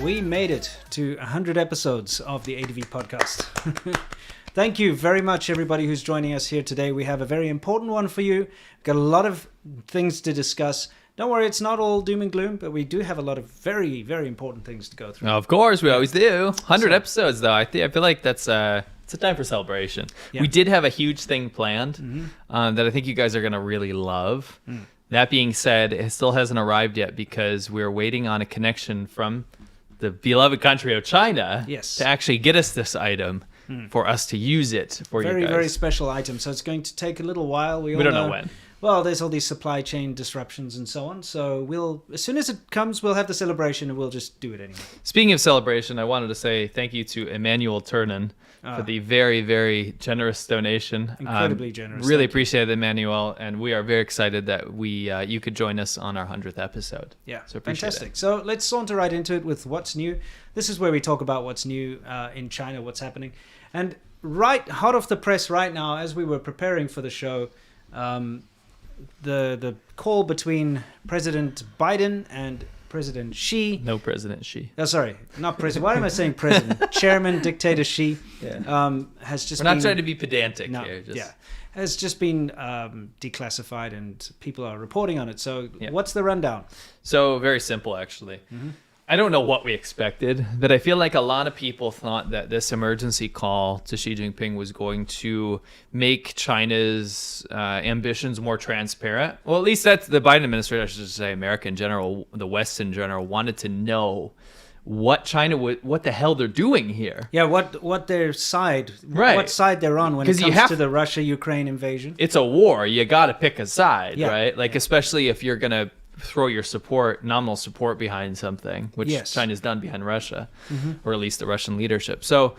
We made it to 100 episodes of the ADV podcast. Thank you very much, everybody who's joining us here today. We have a very important one for you. We've got a lot of things to discuss. Don't worry, it's not all doom and gloom, but we do have a lot of very, very important things to go through. Of course, we always do. 100 episodes, though. I feel like that's it's a time for celebration. Yeah. We did have a huge thing planned that I think you guys are going to really love. That being said, it still hasn't arrived yet because we're waiting on a connection from the beloved country of China to actually get us this item for us to use it for you guys. Very, very special item. So it's going to take a little while. We don't know when. Well, there's all these supply chain disruptions and so on. So as soon as it comes, we'll have the celebration and we'll just do it anyway. Speaking of celebration, I wanted to say thank you to Emmanuel Turnen for the very, very generous donation. Incredibly generous. Really appreciate it, Emmanuel. And we are very excited that you could join us on our 100th episode. Yeah, so fantastic. So let's saunter right into it with what's new. This is where we talk about what's new in China, what's happening. And right hot off the press right now, as we were preparing for the show, the call between President Biden and President Xi. No, President Xi. Oh, sorry, not President. Why am I saying President? Chairman, dictator Xi. Has just. We're not trying to be pedantic here. Has just been declassified, and people are reporting on it. So, what's the rundown? So very simple, actually. I don't know what we expected, but I feel like a lot of people thought that this emergency call to Xi Jinping was going to make China's ambitions more transparent. Well, at least that's the Biden administration, I should say, America in general, the West in general, wanted to know what the hell they're doing here. Yeah, what their side, what side they're on when it comes to the Russia-Ukraine invasion. It's a war. You got to pick a side, right? Like, especially if you're going to throw your nominal support behind something, which China's done behind Russia, or at least the Russian leadership. So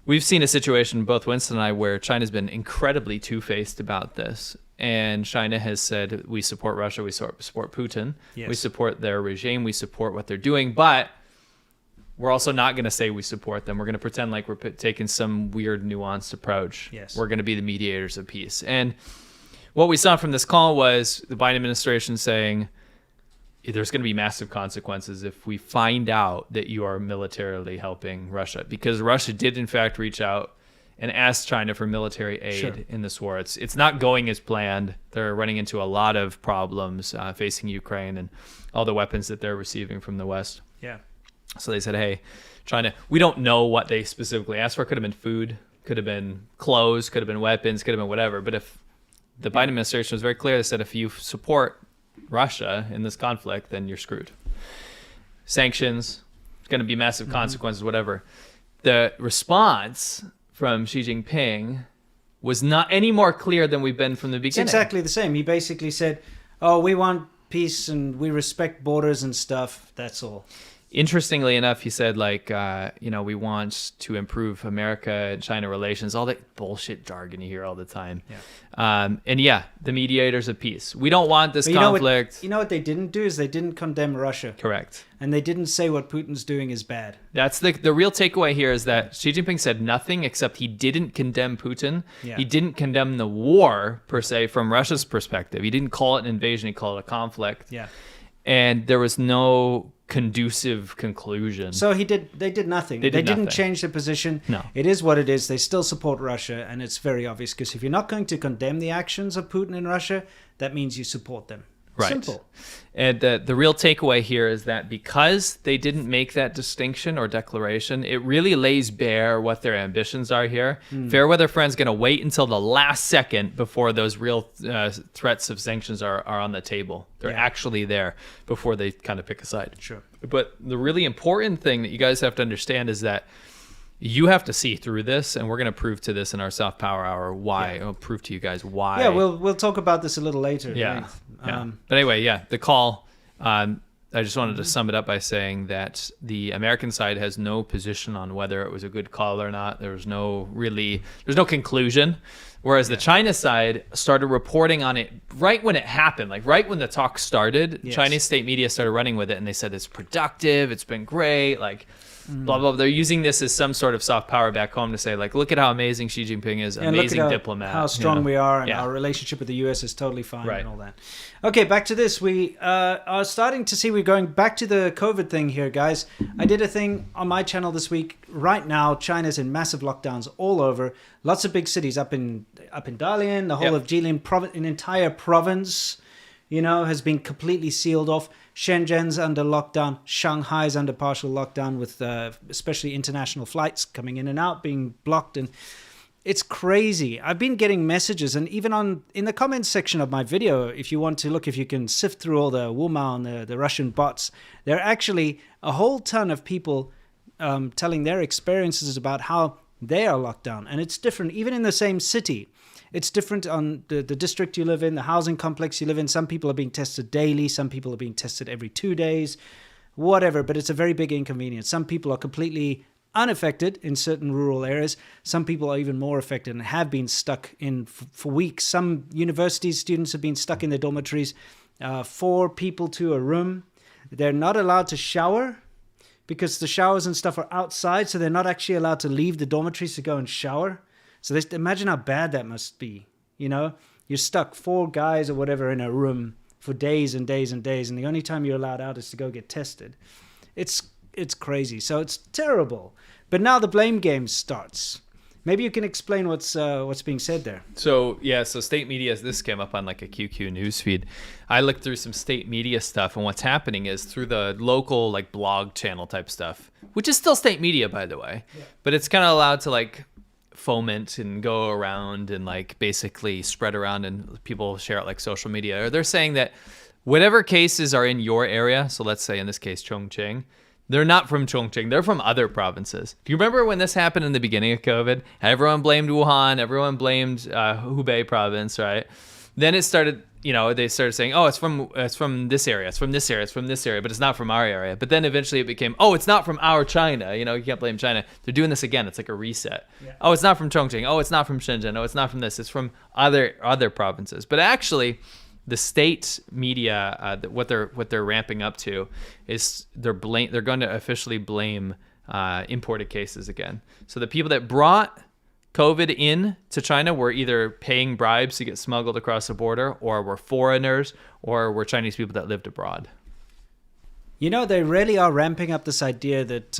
we've seen a situation, both Winston and I, where China's been incredibly two-faced about this. And China has said, we support Russia, we support Putin, we support their regime, we support what they're doing, but we're also not going to say we support them. We're going to pretend like we're taking some weird nuanced approach. We're going to be the mediators of peace. And what we saw from this call was the Biden administration saying, there's going to be massive consequences if we find out that you are militarily helping Russia, because Russia did in fact reach out and ask China for military aid in this war. It's not going as planned. They're running into a lot of problems facing Ukraine and all the weapons that they're receiving from the West. So they said, hey, China, we don't know what they specifically asked for. Could have been food, could have been clothes, could have been weapons, could have been whatever. But if the Biden administration was very clear, they said if you support Russia in this conflict, then you're screwed. Sanctions, it's going to be massive consequences, whatever. The response from Xi Jinping was not any more clear than we've been from the beginning. It's exactly the same. He basically said, we want peace and we respect borders and stuff. That's all. Interestingly enough, he said, we want to improve America and China relations, all that bullshit jargon you hear all the time. The mediators of peace. We don't want this conflict. You know what they didn't do is they didn't condemn Russia. Correct. And they didn't say what Putin's doing is bad. That's the real takeaway here is that Xi Jinping said nothing except he didn't condemn Putin. He didn't condemn the war, per se, from Russia's perspective. He didn't call it an invasion. He called it a conflict. And there was no conducive conclusion. So they did nothing. They didn't change their position. No. It is what it is. They still support Russia, and it's very obvious, because if you're not going to condemn the actions of Putin in Russia, that means you support them. Right. Simple. And the real takeaway here is that because they didn't make that distinction or declaration, it really lays bare what their ambitions are here. Fairweather Friend's going to wait until the last second before those real threats of sanctions are on the table. They're actually there before they kind of pick a side. Sure. But the really important thing that you guys have to understand is that you have to see through this, and we're going to prove to this in our Soft Power Hour why. I'll prove to you guys why. Yeah, we'll talk about this a little later. But anyway, the call. I just wanted to sum it up by saying that the American side has no position on whether it was a good call or not. There's no conclusion. Whereas the China side started reporting on it right when it happened, like right when the talk started. Chinese state media started running with it, and they said it's productive, it's been great, like blah, blah. They're using this as some sort of soft power back home to say, like, look at how amazing Xi Jinping is, amazing diplomat. How strong we are, and our relationship with the US is totally fine and all that. Okay, back to this. We are starting to see we're going back to the COVID thing here, guys. I did a thing on my channel this week. Right now, China's in massive lockdowns all over. Lots of big cities up in Dalian, the whole of Jilin province, an entire province, has been completely sealed off. Shenzhen's under lockdown. Shanghai's under partial lockdown with especially international flights coming in and out being blocked. And it's crazy. I've been getting messages, and even in the comments section of my video, if you want to look, if you can sift through all the Wumao and the Russian bots, there are actually a whole ton of people telling their experiences about how they are locked down. And it's different, even in the same city. It's different on the district you live in, the housing complex you live in. Some people are being tested daily. Some people are being tested every 2 days, whatever. But it's a very big inconvenience. Some people are completely unaffected in certain rural areas. Some people are even more affected and have been stuck in for weeks. Some university students have been stuck in their dormitories, 4 people to a room. They're not allowed to shower because the showers and stuff are outside. So they're not actually allowed to leave the dormitories to go and shower. So imagine how bad that must be, You're stuck, 4 guys or whatever in a room for days and days and days, and the only time you're allowed out is to go get tested. It's crazy. So it's terrible. But now the blame game starts. Maybe you can explain what's being said there. So state media, this came up on like a QQ newsfeed. I looked through some state media stuff, and what's happening is through the local like blog channel type stuff, which is still state media, by the way, but it's kind of allowed to like foment and go around and like basically spread around, and people share it like social media. Or they're saying that whatever cases are in your area, so let's say in this case Chongqing, they're not from Chongqing, they're from other provinces. Do you remember when this happened in the beginning of COVID? Everyone blamed Wuhan, everyone blamed Hubei province, right? Then it started, they started saying, oh, it's from this area, it's from this area, it's from this area, but it's not from our area. But then eventually it became, oh, it's not from our China. You can't blame China. They're doing this again. It's like a reset. Yeah. Oh, it's not from Chongqing. Oh, it's not from Shenzhen. Oh, it's not from this. It's from other provinces. But actually, the state media, what they're ramping up to is they're going to officially blame imported cases again. So the people that brought COVID in to China were either paying bribes to get smuggled across the border, or were foreigners, or were Chinese people that lived abroad. They really are ramping up this idea that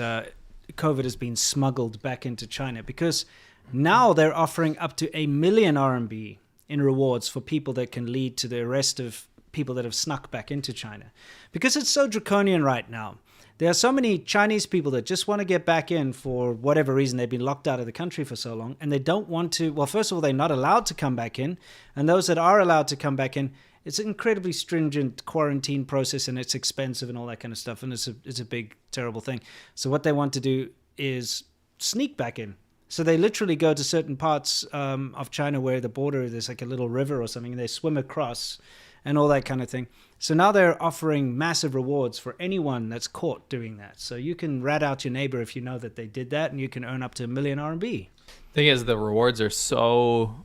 COVID has been smuggled back into China, because now they're offering up to 1 million RMB in rewards for people that can lead to the arrest of people that have snuck back into China. Because it's so draconian right now. There are so many Chinese people that just want to get back in for whatever reason. They've been locked out of the country for so long, and they don't want to. Well, first of all, they're not allowed to come back in. And those that are allowed to come back in, it's an incredibly stringent quarantine process, and it's expensive and all that kind of stuff. And it's a big, terrible thing. So what they want to do is sneak back in. So they literally go to certain parts of China where the border, there's like a little river or something, and they swim across and all that kind of thing. So now they're offering massive rewards for anyone that's caught doing that. So you can rat out your neighbor if you know that they did that, and you can earn up to 1 million RMB. Thing is, the rewards are so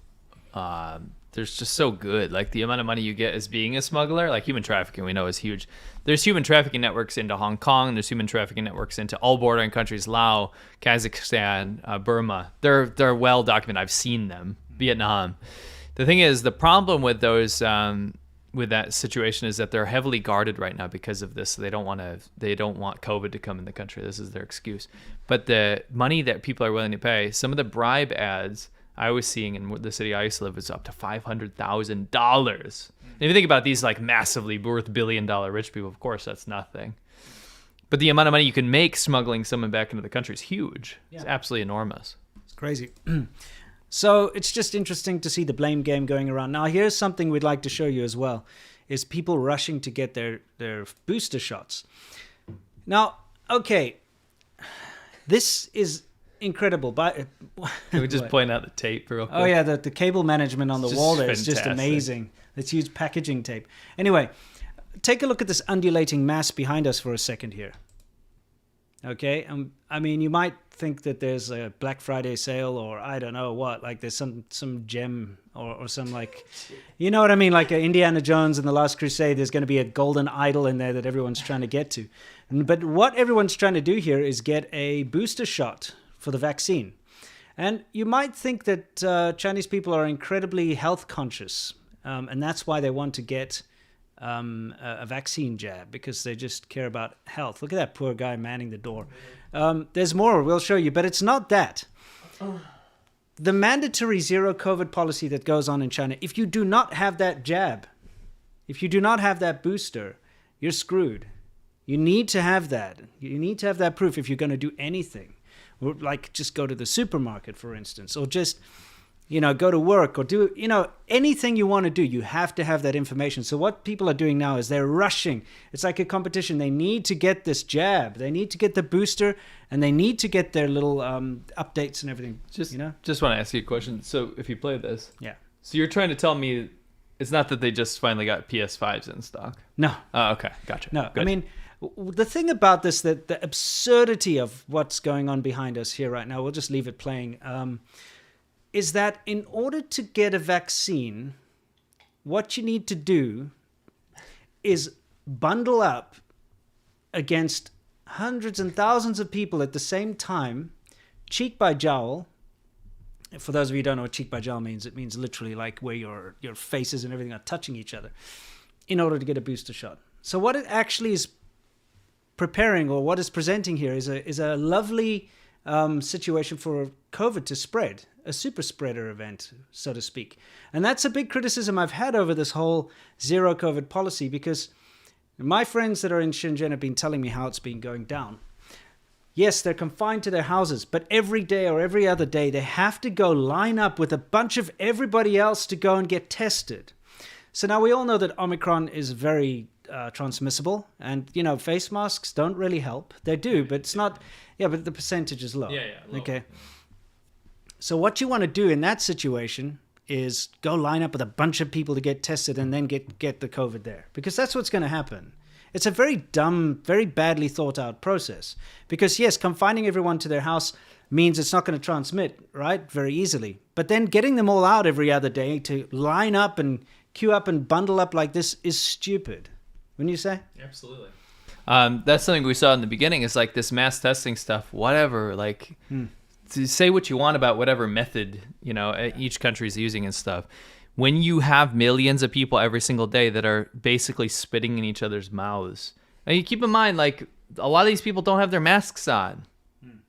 they're just so good. Like the amount of money you get as being a smuggler, like human trafficking, we know is huge. There's human trafficking networks into Hong Kong. There's human trafficking networks into all bordering countries, Laos, Kazakhstan, Burma. They're well documented. I've seen them. Vietnam. The thing is, the problem with those with that situation is that they're heavily guarded right now because of this. They don't want COVID to come in the country. This is their excuse. But the money that people are willing to pay, some of the bribe ads I was seeing in the city I used to live is up to $500,000. If you think about these like massively worth billion-dollar rich people, of course that's nothing. But the amount of money you can make smuggling someone back into the country is huge. Yeah. It's absolutely enormous. It's crazy. So it's just interesting to see the blame game going around. Now, here's something we'd like to show you as well, is people rushing to get their booster shots. Now, okay, this is incredible. But can we just point out the tape real quick? Oh, yeah, the cable management on the wall there is just amazing. Let's use packaging tape. Anyway, take a look at this undulating mass behind us for a second here. Okay, I mean, you might think that there's a Black Friday sale or I don't know what, like there's some gem or some like, you know what I mean? Like Indiana Jones and the Last Crusade, there's going to be a golden idol in there that everyone's trying to get to. But what everyone's trying to do here is get a booster shot for the vaccine. And you might think that Chinese people are incredibly health conscious, and that's why they want to get a vaccine jab, because they just care about health. Look at that poor guy manning the door. There's more, we'll show you, but it's not that. The mandatory zero COVID policy that goes on in China, if you do not have that jab, if you do not have that booster, you're screwed. You need to have that. You need to have that proof if you're going to do anything. Or like just go to the supermarket, for instance, or just, go to work or do, anything you want to do, you have to have that information. So what people are doing now is they're rushing. It's like a competition. They need to get this jab. They need to get the booster, and they need to get their little updates and everything. Just want to ask you a question. So if you play this, yeah. So you're trying to tell me it's not that they just finally got PS5s in stock? No. Oh, okay. Gotcha. No. Good. I mean, the thing about this, that the absurdity of what's going on behind us here right now, we'll just leave it playing, is that in order to get a vaccine, what you need to do is bundle up against hundreds and thousands of people at the same time, cheek by jowl. For those of you who don't know what cheek by jowl means, it means literally like where your faces and everything are touching each other in order to get a booster shot. So what it actually is preparing, or what is presenting here, is a lovely situation for COVID to spread, a super spreader event, so to speak. And that's a big criticism I've had over this whole zero COVID policy, because my friends that are in Shenzhen have been telling me how it's been going down. Yes, they're confined to their houses, but every day or every other day, they have to go line up with a bunch of everybody else to go and get tested. So now we all know that Omicron is very transmissible, and face masks don't really help. They do, but it's not. Yeah, but the percentage is low. Low. Okay. So what you want to do in that situation is go line up with a bunch of people to get tested and then get the COVID there, because that's what's going to happen. It's a very dumb, very badly thought out process, because yes, confining everyone to their house means it's not going to transmit, right, very easily. But then getting them all out every other day to line up and queue up and bundle up like this is stupid. Wouldn't you say? Absolutely. That's something we saw in the beginning, is like this mass testing stuff, whatever, like to say what you want about whatever method, each country is using and stuff. When you have millions of people every single day that are basically spitting in each other's mouths, and you keep in mind, like, a lot of these people don't have their masks on.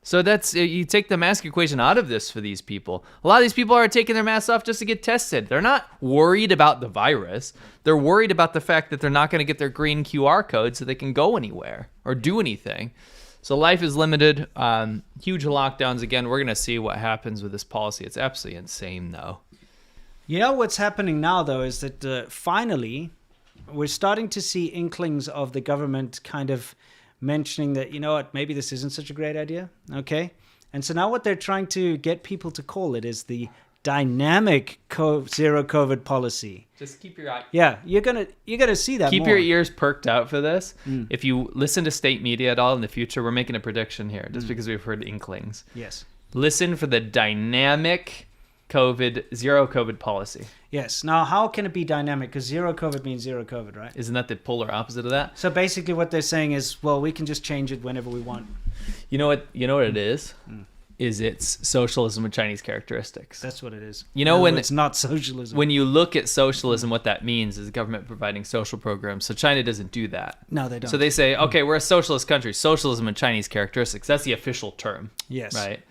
So you take the mask equation out of this for these people. A lot of these people are taking their masks off just to get tested. They're not worried about the virus. They're worried about the fact that they're not going to get their green QR code so they can go anywhere or do anything. So life is limited. Huge lockdowns. Again, we're going to see what happens with this policy. It's absolutely insane, though. What's happening now, though, is that finally we're starting to see inklings of the government kind of mentioning that, maybe this isn't such a great idea. Okay. And so now what they're trying to get people to call it is the dynamic zero COVID policy. Just keep your eye. Yeah, you're gonna see that. Keep your ears perked out for this. If you listen to state media at all in the future, we're making a prediction here, just because we've heard inklings. Yes. Listen for the dynamic zero COVID policy. Yes. Now, how can it be dynamic? Because zero COVID means zero COVID, right? Isn't that the polar opposite of that? So basically, what they're saying is, well, we can just change it whenever we want. You know what it is? Is it's socialism with Chinese characteristics. That's what it is. When it's not socialism. When you look at socialism, what that means is the government providing social programs. So China doesn't do that. No, they don't. So they say, okay, we're a socialist country. Socialism with Chinese characteristics. That's the official term. Yes. Right?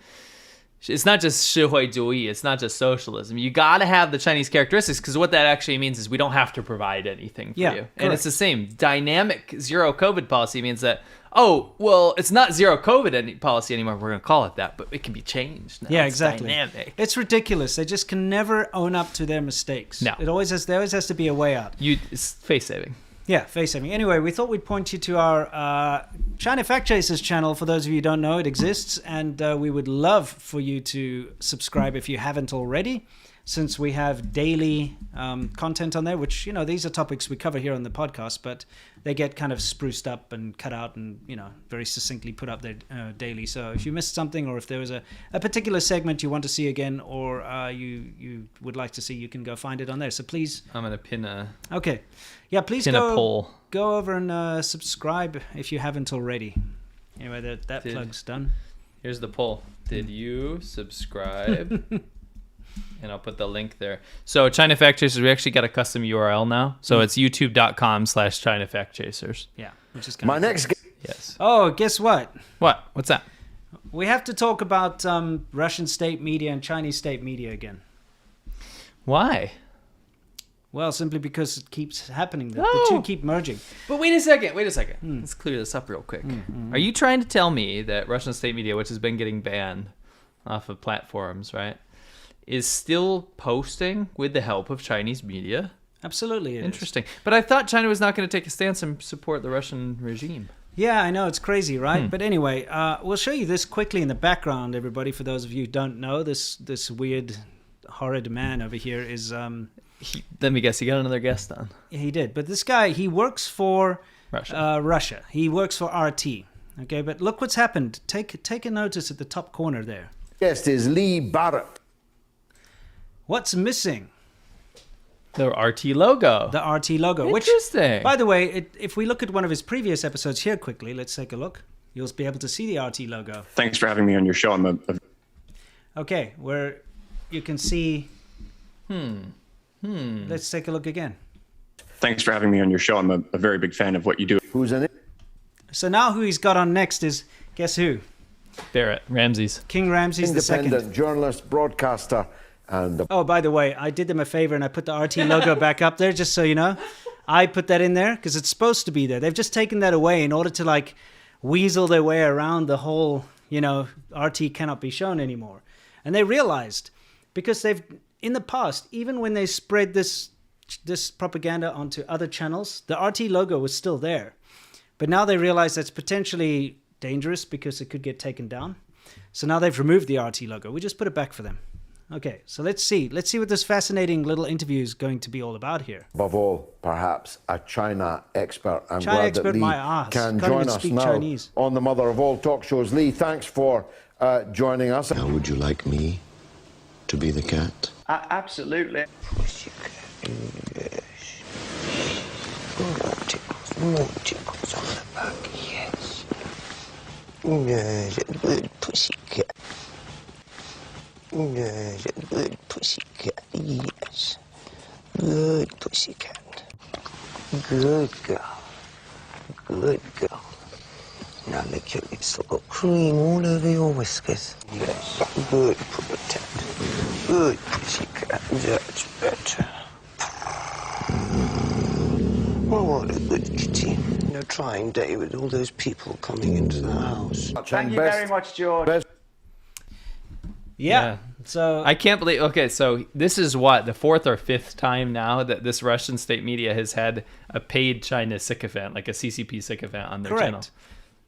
It's not just 社会主义. It's not just socialism. You got to have the Chinese characteristics, because what that actually means is we don't have to provide anything for you. Correct. And it's the same. Dynamic zero COVID policy means that, it's not zero COVID policy anymore. We're going to call it that, but it can be changed now. Yeah, it's exactly. Dynamic. It's ridiculous. They just can never own up to their mistakes. No. There always has to be a way out. It's face saving. Yeah, face saving. Anyway, we thought we'd point you to our China Fact Chasers channel. For those of you who don't know, it exists, and we would love for you to subscribe if you haven't already. since we have daily content on there, which, these are topics we cover here on the podcast, but they get kind of spruced up and cut out and, very succinctly put up there daily. So if you missed something, or if there was a particular segment you want to see again, or you would like to see, you can go find it on there. So please. I'm going to pin a... Okay. Yeah, please a poll. Go over and subscribe if you haven't already. Anyway, that plug's done. Here's the poll. Did you subscribe? And I'll put the link there. So China Fact Chasers, we actually got a custom URL now. So it's youtube.com/China Fact Chasers. Yeah, which is kind my of next. Yes. Oh, guess what? What? What's that? We have to talk about Russian state media and Chinese state media again. Why? Well, simply because it keeps happening. The two keep merging. But wait a second. Let's clear this up real quick. Are you trying to tell me that Russian state media, which has been getting banned off of platforms, right, is still posting with the help of Chinese media? Absolutely. Interesting. But I thought China was not going to take a stance and support the Russian regime. Yeah, I know. It's crazy, right? But anyway, we'll show you this quickly in the background, everybody. For those of you who don't know, this weird, horrid man over here is... let me guess, he got another guest on. Yeah, he did. But this guy, he works for Russia. Russia. He works for RT. Okay, but look what's happened. Take a notice at the top corner there. Guest is Lee Barrett. What's missing? The RT logo. The RT logo. Interesting. Which, by the way, if we look at one of his previous episodes here quickly, let's take a look. You'll be able to see the RT logo. Thanks for having me on your show. Okay, where you can see... Let's take a look again. Thanks for having me on your show. I'm a very big fan of what you do. Who's in it? So now who he's got on next is, guess who? Barrett Ramses. King Ramses II. Independent journalist, broadcaster, and... Oh, by the way, I did them a favor and I put the RT logo back up there, just so you know. I put that in there because it's supposed to be there. They've just taken that away in order to, weasel their way around the whole, RT cannot be shown anymore. And they realized, because they've... In the past, even when they spread this propaganda onto other channels, the RT logo was still there. But now they realize that's potentially dangerous because it could get taken down. So now they've removed the RT logo. We just put it back for them. Okay, so let's see. Let's see what this fascinating little interview is going to be all about here. Above all, perhaps a China expert. I'm China glad expert, that Lee my ass. can Can't join even us speak now Chinese. on the mother of all talk shows. Lee, thanks for joining us. Now, would you like me to be the cat? Absolutely. Yes. More tickles on the back, yes. Yes, a good pussycat. Yes, a good pussycat, yes. Good pussycat. Good girl. Good girl. Now lick your lips, I've got cream all over your whiskers. Yes, good protect. Good pussycat, that's better. Oh, what a good kitty. A trying day with all those people coming into the house. Thank you very much, George. Yeah. So I can't believe... Okay, so this is what, the fourth or fifth time now that this Russian state media has had a paid China sycophant, like a CCP sycophant on their channel.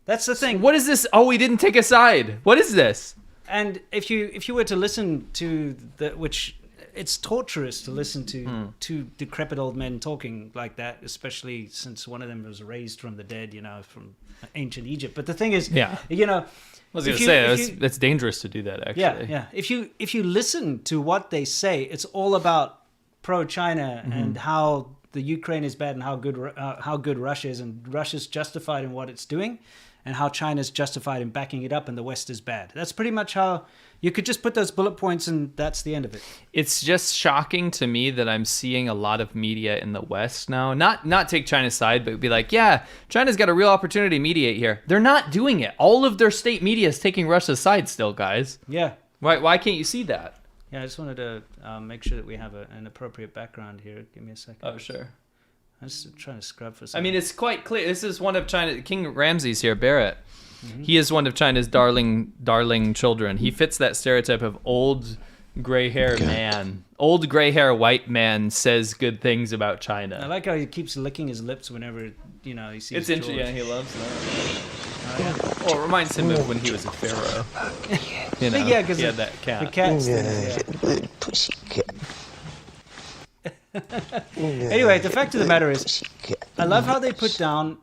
That's the thing. What is this? Oh, we didn't take a side. What is this? And if you were to listen to which it's torturous to listen to two decrepit old men talking like that, especially since one of them was raised from the dead, from ancient Egypt. But the thing is, I was going to say that's dangerous to do that. Actually, yeah. If you listen to what they say, it's all about pro-China and how the Ukraine is bad and how good Russia is, and Russia's justified in what it's doing, and how China's justified in backing it up, and the West is bad. That's pretty much how you could just put those bullet points, and that's the end of it. It's just shocking to me that I'm seeing a lot of media in the West now, not take China's side, but be like, yeah, China's got a real opportunity to mediate here. They're not doing it. All of their state media is taking Russia's side still, guys. Yeah. Why can't you see that? Yeah, I just wanted to make sure that we have an appropriate background here. Give me a second. Oh, sure. I'm just trying to scrub for something. I mean, it's quite clear. This is one of China. King Ramses here, Barrett. He is one of China's darling children. He fits that stereotype of old gray hair man. Old gray hair white man says good things about China. I like how he keeps licking his lips whenever he sees. It's interesting. Yeah, he loves that. Oh, yeah. Well, it reminds him of when he was a pharaoh. You know, yeah, because that cat. The cat's Good pussycat. Anyway, the fact of the matter is, Pussycat. I love how they put down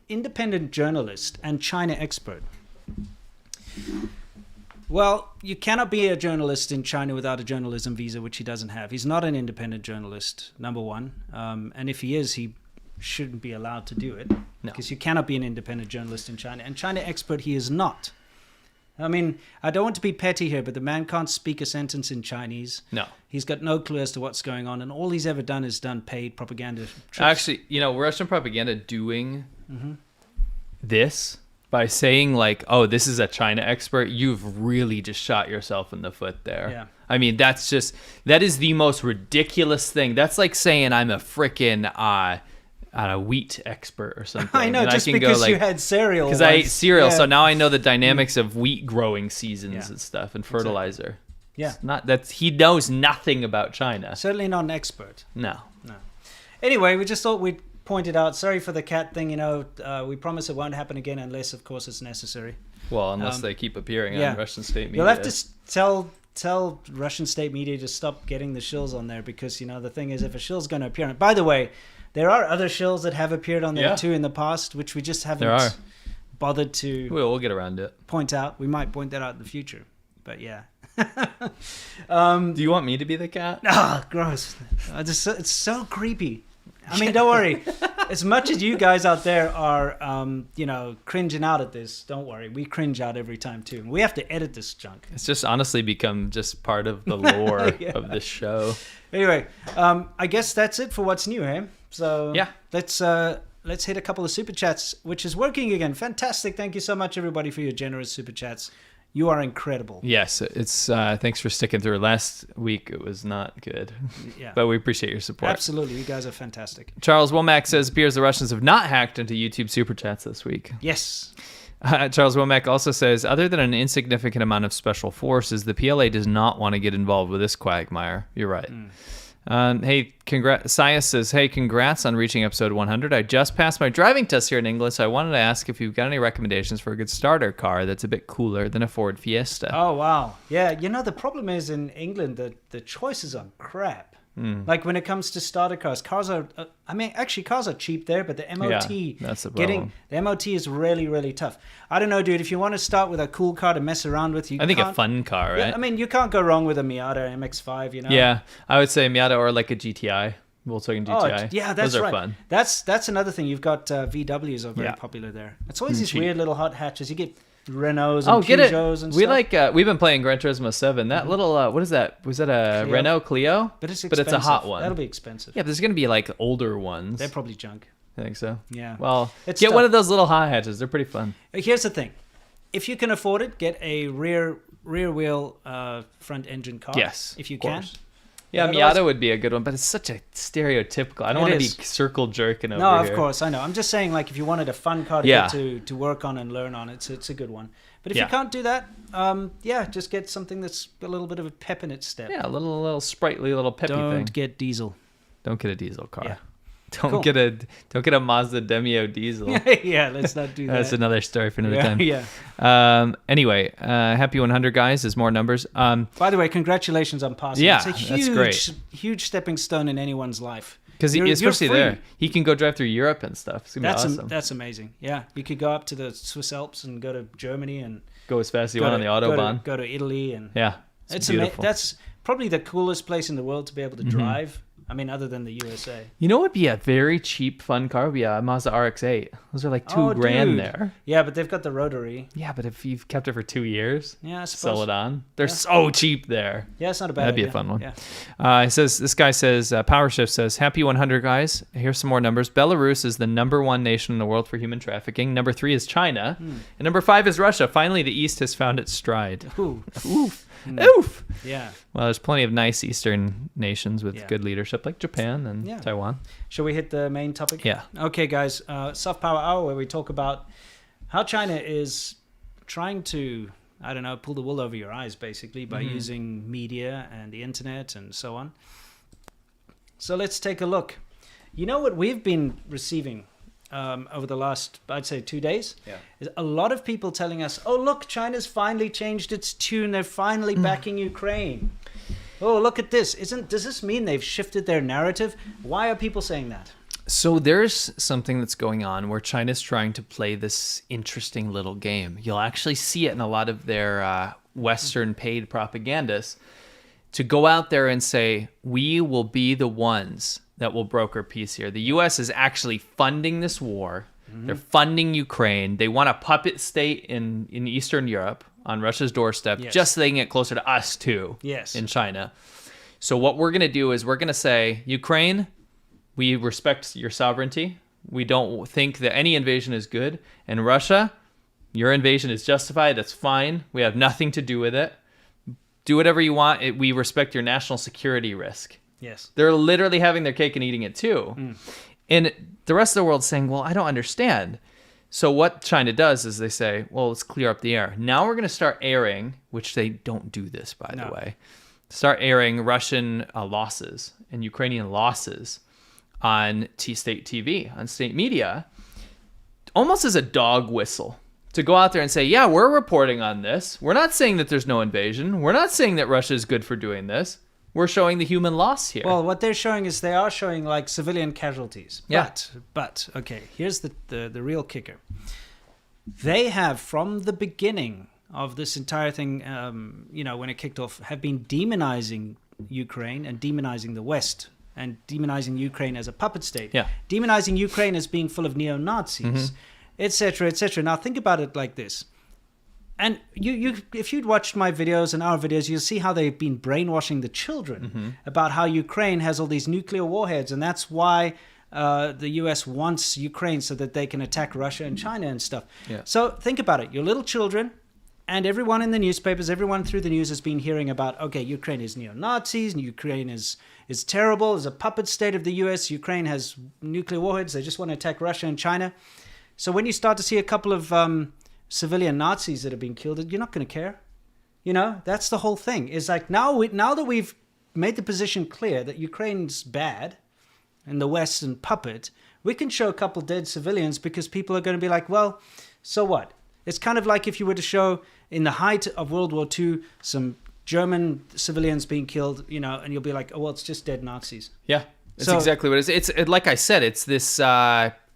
independent journalist and China expert. Well, you cannot be a journalist in China without a journalism visa, which he doesn't have. He's not an independent journalist, number one. And if he is, he shouldn't be allowed to do it. Because you cannot be an independent journalist in China. And China expert, he is not. I mean, I don't want to be petty here, but the man can't speak a sentence in Chinese. No. He's got no clue as to what's going on. And all he's ever done is done paid propaganda trips. Actually, you know, Russian propaganda doing this by saying like, oh, this is a China expert, you've really just shot yourself in the foot there. Yeah. I mean, that is the most ridiculous thing. That's like saying I'm a freaking wheat expert or something. I know, and just I can because go, you like, had cereal. because I ate cereal, Yeah. so now I know the dynamics of wheat growing seasons and stuff and fertilizer. Yeah. It's not he knows nothing about China. Certainly not an expert. No. Anyway, we just thought we'd point it out. Sorry for the cat thing. You know, we promise it won't happen again unless, of course, it's necessary. Well, unless they keep appearing on Russian state media. You'll have to tell Russian state media to stop getting the shills on there because, you know, the thing is, if a shill's going to appear on it. By the way, there are other shills that have appeared on there too in the past, which we just haven't bothered to We'll get around it. point out. We might point that out in the future. But yeah. Do you want me to be the cat? Ah, gross. It's so creepy. I mean, don't worry. As much as you guys out there are, cringing out at this, don't worry. We cringe out every time, too. We have to edit this junk. It's just honestly become just part of the lore of this show. Anyway, I guess that's it for what's new, hey? So yeah, let's hit a couple of super chats, which is working again. Fantastic. Thank you so much, everybody, for your generous super chats. You are incredible. Yes, it's thanks for sticking through. Last week it was not good, but we appreciate your support. Absolutely, you guys are fantastic. Charles Womack says, appears the Russians have not hacked into YouTube super chats this week. Yes. Charles Womack also says, other than an insignificant amount of special forces, the PLA does not want to get involved with this quagmire. You're right. Hey, Sias says, hey, congrats on reaching episode 100. I just passed my driving test here in England, so I wanted to ask if you've got any recommendations for a good starter car that's a bit cooler than a Ford Fiesta. Oh, wow. Yeah, you know, the problem is in England, the choices are crap. Like when it comes to starter cars are, cars are cheap there, but the MOT, that's the problem. The MOT is really, really tough. I don't know, dude, if you want to start with a cool car to mess around with, I think a fun car, right? Yeah, I mean, you can't go wrong with a Miata MX-5, you know? Yeah, I would say Miata or like a GTI, Volkswagen GTI. Oh, yeah, that's Those are right. fun. That's another thing. You've got VWs are very popular there. It's always these cheap. weird little hot hatches. You get Renaults and Peugeots and stuff. We've been playing Gran Turismo 7. That little what is that? Was that a Clio? Renault Clio? But it's expensive. But it's a hot one. That'll be expensive. Yeah, there's gonna be like older ones. They're probably junk. I think so. Yeah. Well, It's get tough. one of those little hot hatches. They're pretty fun. Here's the thing. If you can afford it, get a rear wheel front engine car. Yes, If you of can. course. Yeah, But Miata otherwise- would be a good one, but it's such a stereotypical. I don't It want to be is. circle jerking over No, here. of course, I know. I'm just saying, like, if you wanted a fun car to Yeah. get to work on and learn on, it's a good one. But if Yeah. you can't do that, just get something that's a little bit of a pep in its step. Yeah, a little sprightly, little peppy Don't thing. get diesel. Don't get a diesel car. Yeah. Don't Cool. get a Mazda Demio diesel. Yeah, let's not do that. That's another story for another time. Yeah. Anyway, happy 100 guys. There's more numbers. By the way, congratulations on passing. Yeah, It's a that's huge, great. huge stepping stone in anyone's life. Because You're especially free. there, he can go drive through Europe and stuff. It's gonna be awesome. That's amazing. Yeah, you could go up to the Swiss Alps and go to Germany and Go as fast as you want on the Autobahn. Go to Italy and Yeah, it's beautiful. That's probably the coolest place in the world to be able to drive. I mean, other than the USA. You know what would be a very cheap, fun car? Would be a Mazda RX-8. Those are like $2,000 dude. there. Yeah, but they've got the rotary. Yeah, but if you've kept it for 2 years, Yeah, I suppose. sell it on. They're so cheap there. Yeah, it's not a bad That'd be idea. a fun one. Yeah. This guy says, Power Shift says, happy 100 guys. Here's some more numbers. Belarus is the #1 nation in the world for human trafficking. Number 3 is China. And number 5 is Russia. Finally, the East has found its stride. Ooh. Oof. Oof. Yeah. Well, there's plenty of nice Eastern nations with good leadership like Japan and Taiwan. Shall we hit the main topic? Yeah. Okay, guys. Soft Power Hour, where we talk about how China is trying to, I don't know, pull the wool over your eyes, basically, by using media and the internet and so on. So let's take a look. You know what we've been receiving over the last, I'd say, 2 days. Yeah. Is a lot of people telling us, oh, look, China's finally changed its tune. They're finally backing Ukraine. Oh, look at this. Does this mean they've shifted their narrative? Why are people saying that? So there's something that's going on where China's trying to play this interesting little game. You'll actually see it in a lot of their Western paid propagandists to go out there and say, we will be the ones that will broker peace here. The U.S. is actually funding this war. Mm-hmm. They're funding Ukraine. They want a puppet state in Eastern Europe on Russia's doorstep, just so they can get closer to us too in China. So what we're going to do is we're going to say, Ukraine, we respect your sovereignty. We don't think that any invasion is good. And Russia, your invasion is justified. That's fine. We have nothing to do with it. Do whatever you want. We respect your national security risk. Yes. They're literally having their cake and eating it too. Mm. And the rest of the world's saying, well, I don't understand. So what China does is they say, well, let's clear up the air. Now we're going to start airing, which they don't do this, by the way, start airing Russian losses and Ukrainian losses on state TV, on state media, almost as a dog whistle. To go out there and say, yeah, we're reporting on this. We're not saying that there's no invasion. We're not saying that Russia is good for doing this. We're showing the human loss here. Well, what they're showing is they are showing like civilian casualties. Yeah. But okay, here's the real kicker. They have, from the beginning of this entire thing, when it kicked off, have been demonizing Ukraine and demonizing the West and demonizing Ukraine as a puppet state. Yeah. Demonizing Ukraine as being full of neo-Nazis, etc., etc. Now think about it like this. And you, if you'd watched my videos and our videos, you'll see how they've been brainwashing the children about how Ukraine has all these nuclear warheads, and that's why the US wants Ukraine so that they can attack Russia and China and stuff. Yeah. So think about it. Your little children and everyone in the newspapers, everyone through the news has been hearing about, okay, Ukraine is neo-Nazis, and Ukraine is terrible, is a puppet state of the US, Ukraine has nuclear warheads, they just want to attack Russia and China. So when you start to see a couple of civilian Nazis that have been killed, you're not going to care. That's the whole thing. It's like now that we've made the position clear that Ukraine's bad and the Western puppet, we can show a couple dead civilians because people are going to be like, well, so what? It's kind of like if you were to show in the height of World War II some German civilians being killed, and you'll be like, oh, well, it's just dead Nazis. Yeah, that's exactly what it is. It's like I said, it's this...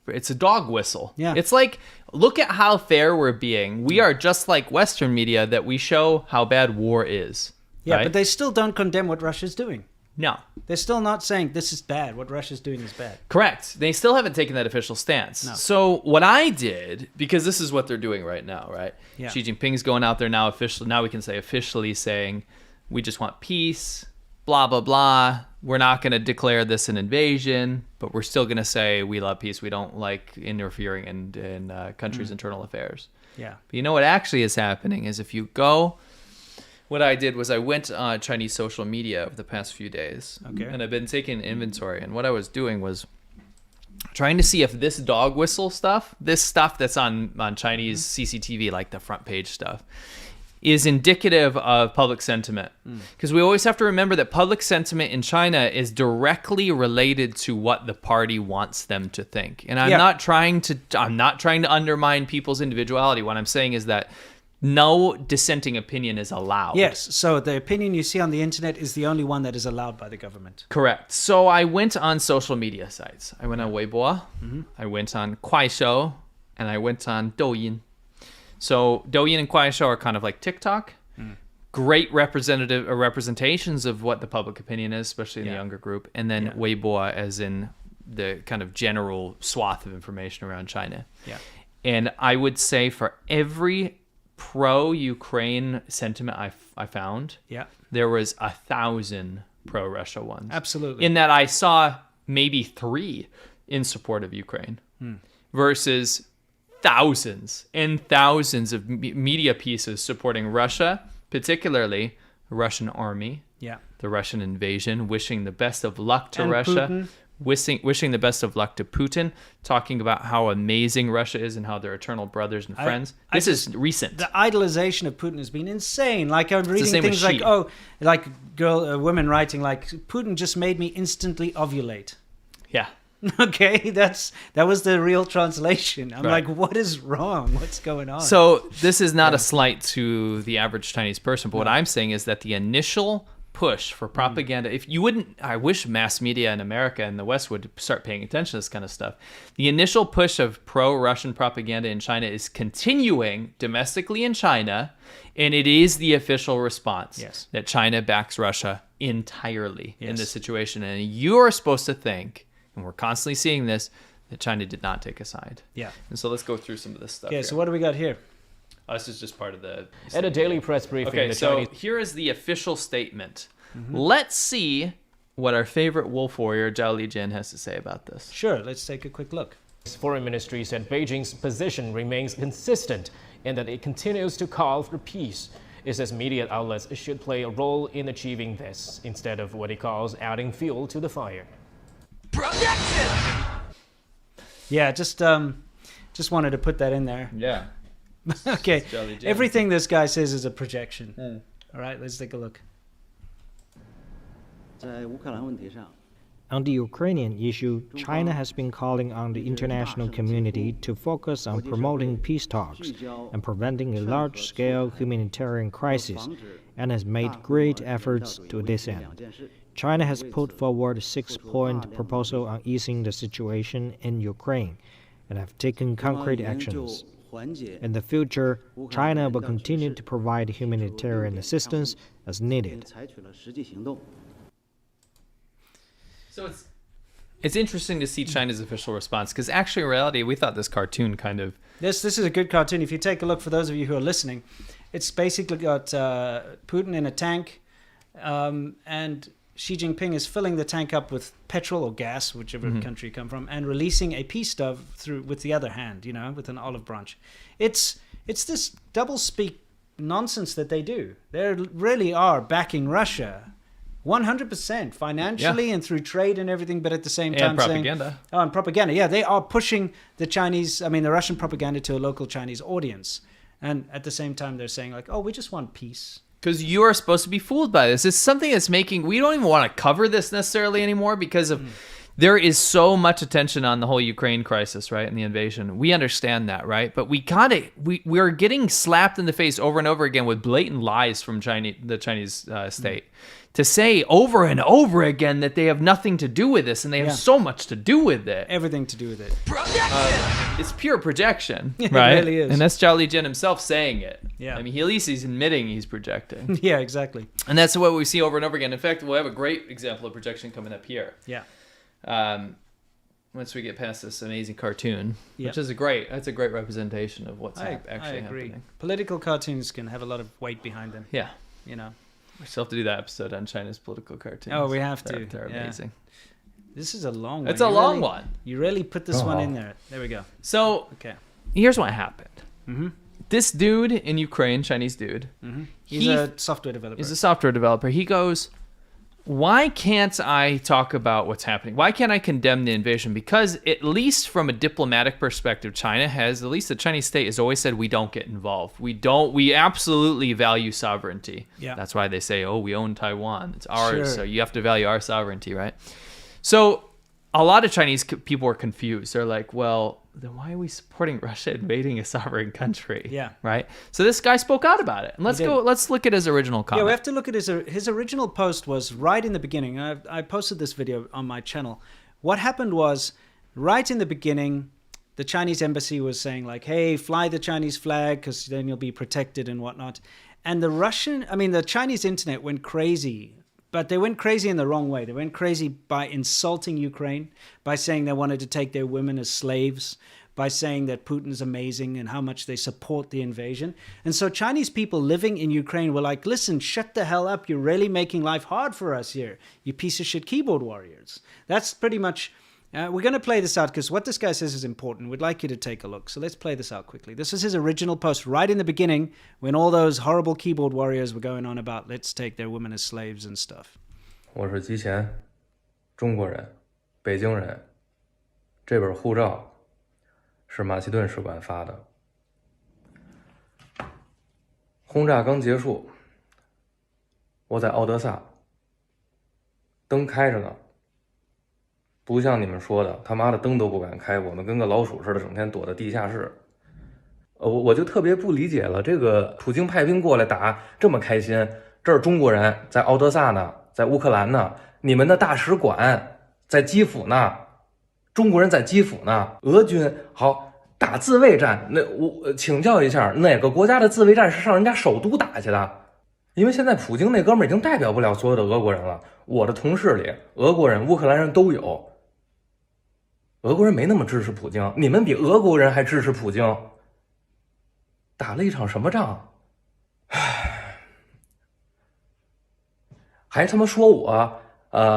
it's a dog whistle. Yeah. It's like, look at how fair we're being. We are just like Western media that we show how bad war is. Yeah, right? but they still don't condemn what Russia's doing. No. They're still not saying this is bad. What Russia's doing is bad. Correct. They still haven't taken that official stance. No. So what I did, because this is what they're doing right now, right? Yeah. Xi Jinping's going out there now officially. Now we can say officially saying, we just want peace, blah, blah, blah. We're not going to declare this an invasion, but we're still going to say we love peace. We don't like interfering in countries' internal affairs. Yeah. But you know what actually is happening is if you go... What I did was I went on Chinese social media over the past few days. Okay. And I've been taking inventory. And what I was doing was trying to see if this dog whistle stuff, this stuff that's on Chinese CCTV, like the front page stuff, is indicative of public sentiment. Because we always have to remember that public sentiment in China is directly related to what the party wants them to think. And I'm not trying to undermine people's individuality. What I'm saying is that no dissenting opinion is allowed. Yes, so the opinion you see on the internet is the only one that is allowed by the government. Correct. So I went on social media sites. I went on Weibo, I went on Kuaishou, and I went on Douyin. So Douyin and Kuaishou are kind of like TikTok. Great representations of what the public opinion is, especially in the younger group. And then Weibo as in the kind of general swath of information around China. Yeah. And I would say for every pro-Ukraine sentiment I found, there was 1,000 pro-Russia ones. Absolutely. In that I saw maybe 3 in support of Ukraine versus thousands and thousands of media pieces supporting Russia, particularly the Russian army, the Russian invasion, wishing the best of luck to Russia. Putin. Wishing the best of luck to Putin, talking about how amazing Russia is and how they're eternal brothers and friends. This is recent. The idolization of Putin has been insane. Like I'm reading things like, women writing like, Putin just made me instantly ovulate. Yeah. Okay, that was the real translation. I'm like, what is wrong? What's going on? So this is not a slight to the average Chinese person, but what I'm saying is that the initial push for propaganda, if you wouldn't, I wish mass media in America and the West would start paying attention to this kind of stuff. The initial push of pro-Russian propaganda in China is continuing domestically in China, and it is the official response that China backs Russia entirely in this situation. And you're supposed to think, and we're constantly seeing this, that China did not take a side. Yeah. And so let's go through some of this stuff. Okay, so what do we got here? This is just part of the... At a daily press briefing, okay, the so Chinese... here is the official statement. Let's see what our favorite wolf warrior, Zhao Lijian, has to say about this. Sure, let's take a quick look. Foreign Ministry said Beijing's position remains consistent and that it continues to call for peace. It says media outlets should play a role in achieving this, instead of what it calls adding fuel to the fire. Yeah, just wanted to put that in there. Yeah. Okay, everything this guy says is a projection. All right, let's take a look. On the Ukrainian issue, China has been calling on the international community to focus on promoting peace talks and preventing a large-scale humanitarian crisis, and has made great efforts to this end. China has put forward a 6-point proposal on easing the situation in Ukraine and have taken concrete actions. In the future, China will continue to provide humanitarian assistance as needed. So it's interesting to see China's official response, because actually in reality we thought this cartoon kind of... This is a good cartoon. If you take a look, for those of you who are listening, it's basically got Putin in a tank, and Xi Jinping is filling the tank up with petrol or gas, whichever country you come from, and releasing a peace dove through with the other hand, with an olive branch. It's this double-speak nonsense that they do. They really are backing Russia 100% financially and through trade and everything, but at the same time propaganda. And propaganda. Yeah, they are pushing the Russian propaganda to a local Chinese audience. And at the same time, they're saying like, oh, we just want peace. Because you are supposed to be fooled by this. It's something that's making... We don't even want to cover this necessarily anymore because of... There is so much attention on the whole Ukraine crisis, right, and the invasion. We understand that, right? But we're getting slapped in the face over and over again with blatant lies from the Chinese state to say over and over again that they have nothing to do with this, and they have so much to do with it. Everything to do with it. It's pure projection, right? It really is. And that's Zhao Lijian himself saying it. Yeah. I mean, at least he's admitting he's projecting. Yeah, exactly. And that's what we see over and over again. In fact, we'll have a great example of projection coming up here. Yeah. Once we get past this amazing cartoon, which is a great representation of what's actually happening. Political cartoons can have a lot of weight behind them. Yeah. We still have to do that episode on China's political cartoons. Oh, we have to. They're amazing. This is a long one. It's a long one. You really put this one in there. There we go. So, here's what happened. This dude in Ukraine, Chinese dude, he's a software developer. He's a software developer. He goes, why can't I talk about what's happening? Why can't I condemn the invasion? Because at least from a diplomatic perspective, at least the Chinese state has always said we don't get involved. We absolutely value sovereignty. Yeah. That's why they say, oh, we own Taiwan. It's ours. Sure. So you have to value our sovereignty, right? So a lot of Chinese people are confused. They're like, well, then why are we supporting Russia invading a sovereign country? Yeah. Right? So this guy spoke out about it. And let's look at his original comment. Yeah, we have to look at his original post was right in the beginning. I posted this video on my channel. What happened was, right in the beginning, the Chinese embassy was saying like, hey, fly the Chinese flag because then you'll be protected and whatnot. And the Chinese internet went crazy. But they went crazy in the wrong way. They went crazy by insulting Ukraine, by saying they wanted to take their women as slaves, by saying that Putin is amazing and how much they support the invasion. And so Chinese people living in Ukraine were like, listen, shut the hell up. You're really making life hard for us here, you piece of shit keyboard warriors. That's pretty much... we're going to play this out because what this guy says is important. We'd like you to take a look. So let's play this out quickly. This is his original post right in the beginning when all those horrible keyboard warriors were going on about let's take their women as slaves and stuff. 我是吉贤，中国人，北京人。这本护照是马其顿使馆发的。轰炸刚结束，我在奥德萨，灯开着呢。不像你们说的他妈的灯都不敢开，我们跟个老鼠似的，整天躲在地下室。我就特别不理解了，这个普京派兵过来打这么开心，这儿中国人在敖德萨呢，在乌克兰呢，你们的大使馆在基辅呢，中国人在基辅呢，俄军好打自卫战，那我请教一下，哪个国家的自卫战是上人家首都打去的？因为现在普京那哥们儿已经代表不了所有的俄国人了，我的同事里俄国人、乌克兰人都有，俄国人没那么支持普京，你们比俄国人还支持普京。打了一场什么仗？还他妈说我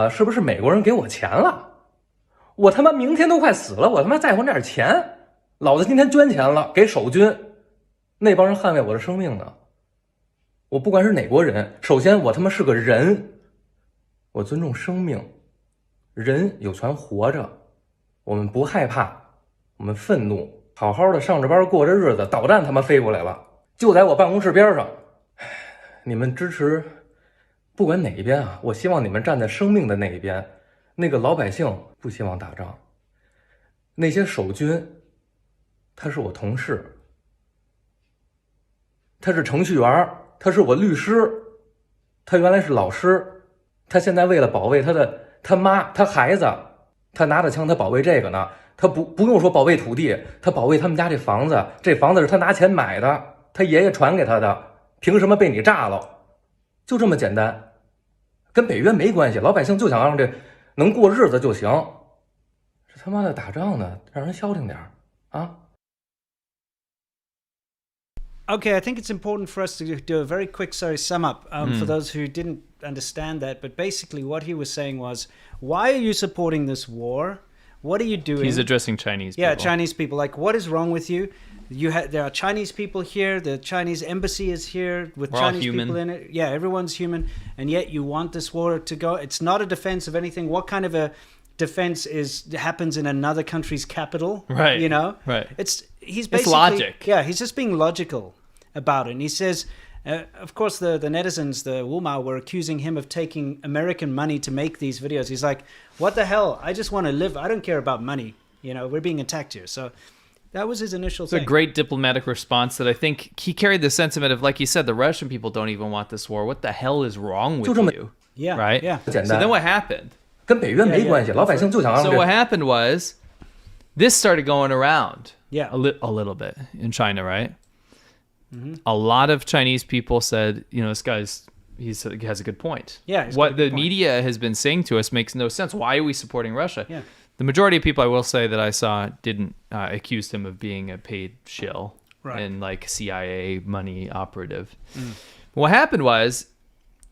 是不是美国人给我钱了？我他妈明天都快死了，我他妈在乎那点钱？老子今天捐钱了，给守军，那帮人捍卫我的生命呢。我不管是哪国人，首先我他妈是个人，我尊重生命，人有权活着，我们不害怕，我们愤怒。好好的上着班过着日子，导弹他妈飞过来了，就在我办公室边上。你们支持不管哪一边啊，我希望你们站在生命的那一边。那个老百姓不希望打仗，那些守军他是我同事，他是程序员，他是我律师，他原来是老师，他现在为了保卫他妈他孩子，他拿着枪他保卫这个呢。他不用说保卫土地，他保卫他们家这房子，这房子是他拿钱买的，他爷爷传给他的，凭什么被你炸了？就这么简单，跟北约没关系，老百姓就想让这能过日子就行。这他妈的打仗呢，让人消停点啊。Okay, I think it's important for us to do a very quick, sum up for those who didn't understand that. But basically what he was saying was, why are you supporting this war? What are you doing? He's addressing Chinese people. Yeah, Chinese people. Like, what is wrong with you? There are Chinese people here. The Chinese embassy is here with Chinese people in it. Yeah, everyone's human. And yet you want this war to go. It's not a defense of anything. What kind of a defense happens in another country's capital? Right. You know? Right. He's basically... It's logic. Yeah, he's just being logical about it. And he says... of course, the netizens, the Wumao, were accusing him of taking American money to make these videos. He's like, what the hell? I just want to live. I don't care about money. You know, we're being attacked here. So that was his initial thing. It's a great diplomatic response that I think he carried the sentiment of, like he said, the Russian people don't even want this war. What the hell is wrong with you? Yeah. Right? Yeah. So then what happened? 跟北约没关系，老百姓就想让。So what happened was, this started going around. Yeah. A little bit in China, right? Mm-hmm. A lot of Chinese people said, you know, he has a good point. Yeah. What the media has been saying to us makes no sense. Why are we supporting Russia? Yeah. The majority of people, I will say, that I saw didn't accuse him of being a paid shill and like CIA money operative. What happened was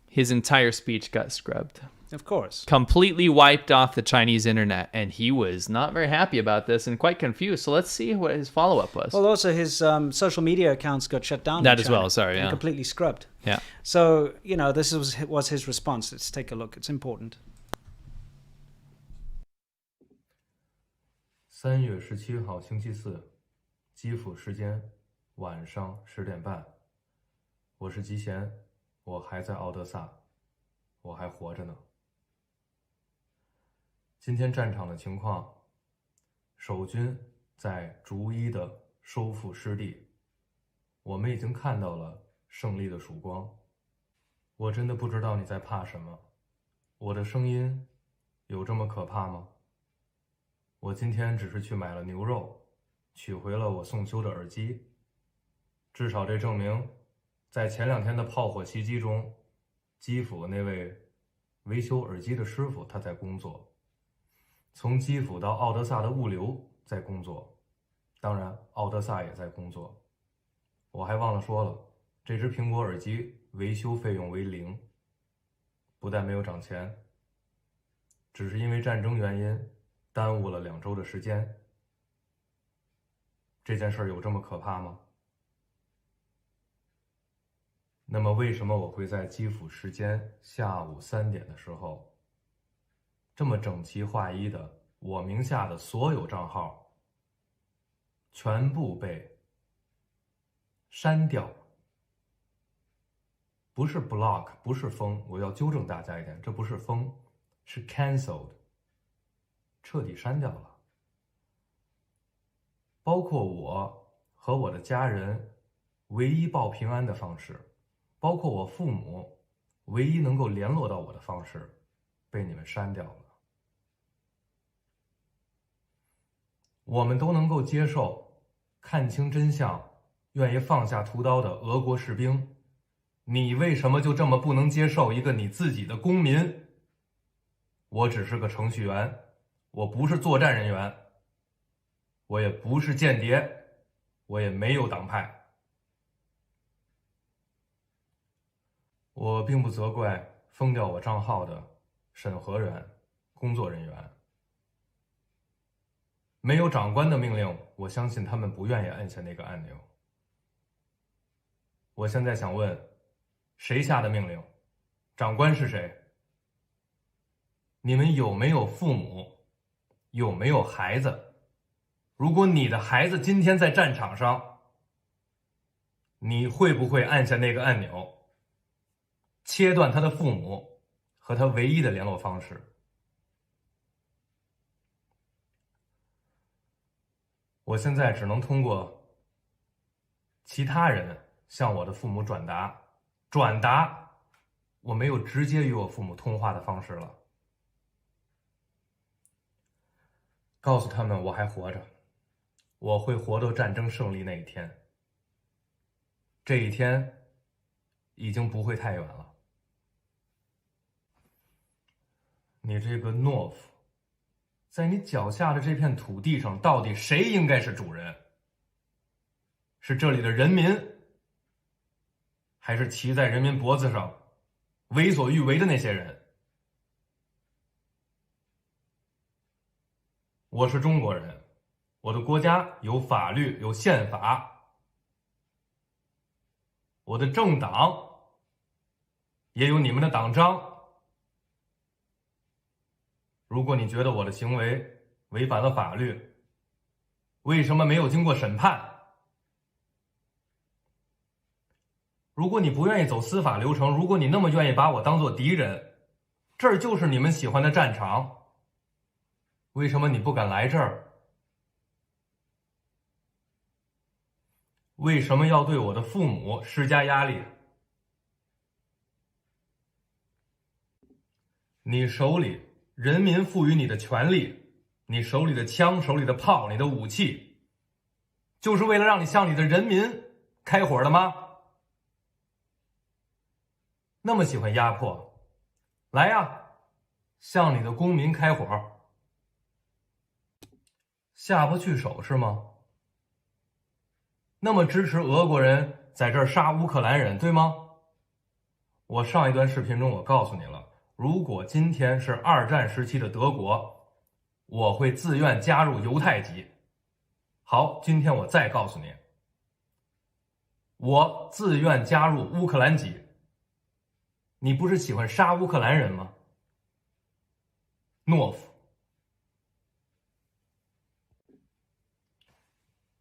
his entire speech got scrubbed. Of course. Completely wiped off the Chinese internet, and he was not very happy about this and quite confused. So let's see what his follow-up was. Well, also his social media accounts got shut down. That as well, sorry, yeah. Completely scrubbed. Yeah. So, you know, this was his response. Let's take a look. It's important. 3月17号星期四，基辅时间晚上10点半。我是吉贤，我还在奥德萨，我还活着呢。今天战场的情况，守军在逐一的收复失地，我们已经看到了胜利的曙光。我真的不知道你在怕什么，我的声音有这么可怕吗？我今天只是去买了牛肉，取回了我送修的耳机，至少这证明，在前2天的炮火袭击中，基辅那位维修耳机的师傅他在工作。从基辅到奥德萨的物流在工作，当然奥德萨也在工作。我还忘了说了，这只苹果耳机维修费用为0，不但没有涨钱，只是因为战争原因耽误了2周的时间。这件事有这么可怕吗？那么为什么我会在基辅时间下午3点的时候，这么整齐划一的，我名下的所有账号全部被删掉？不是 block， 不是封，我要纠正大家一点，这不是封，是 cancelled，彻底删掉了。包括我和我的家人唯一报平安的方式，包括我父母唯一能够联络到我的方式，被你们删掉了。我们都能够接受看清真相，愿意放下屠刀的俄国士兵，你为什么就这么不能接受一个你自己的公民？我只是个程序员，我不是作战人员，我也不是间谍，我也没有党派。我并不责怪封掉我账号的审核员、工作人员。没有长官的命令，我相信他们不愿意按下那个按钮。我现在想问，谁下的命令？长官是谁？你们有没有父母？有没有孩子？如果你的孩子今天在战场上，你会不会按下那个按钮，切断他的父母和他唯一的联络方式？我现在只能通过其他人向我的父母转达，我没有直接与我父母通话的方式了。告诉他们我还活着，我会活到战争胜利那一天。这一天已经不会太远了。你这个懦夫，在你脚下的这片土地上，到底谁应该是主人？是这里的人民，还是骑在人民脖子上为所欲为的那些人？我是中国人，我的国家有法律，有宪法，我的政党也有你们的党章。如果你觉得我的行为违反了法律，为什么没有经过审判？如果你不愿意走司法流程，如果你那么愿意把我当作敌人，这儿就是你们喜欢的战场，为什么你不敢来这儿？为什么要对我的父母施加压力？你手里人民赋予你的权利，你手里的枪、手里的炮、你的武器，就是为了让你向你的人民开火的吗？那么喜欢压迫，来呀，向你的公民开火。下不去手是吗？那么支持俄国人在这儿杀乌克兰人，对吗？我上一段视频中我告诉你了，如果今天是二战时期的德国，我会自愿加入犹太籍。好，今天我再告诉你，我自愿加入乌克兰籍。你不是喜欢杀乌克兰人吗？懦夫！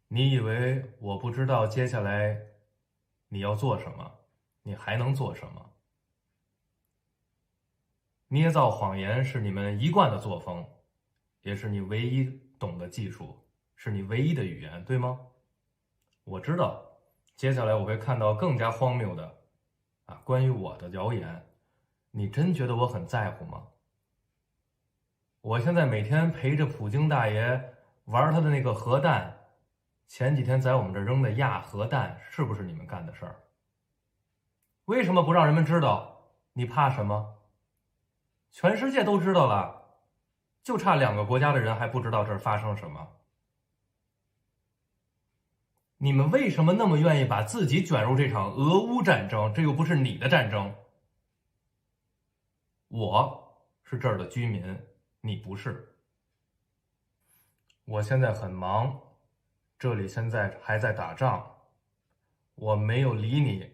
你以为我不知道接下来你要做什么，你还能做什么？捏造谎言是你们一贯的作风，也是你唯一懂的技术，是你唯一的语言，对吗？我知道，接下来我会看到更加荒谬的关于我的谣言。你真觉得我很在乎吗？我现在每天陪着普京大爷玩他的那个核弹，前几天在我们这扔的亚核弹，是不是你们干的事儿？为什么不让人们知道？你怕什么？全世界都知道了，就差2个国家的人还不知道这儿发生什么。你们为什么那么愿意把自己卷入这场俄乌战争？这又不是你的战争。我是这儿的居民，你不是。我现在很忙，这里现在还在打仗，我没有理你，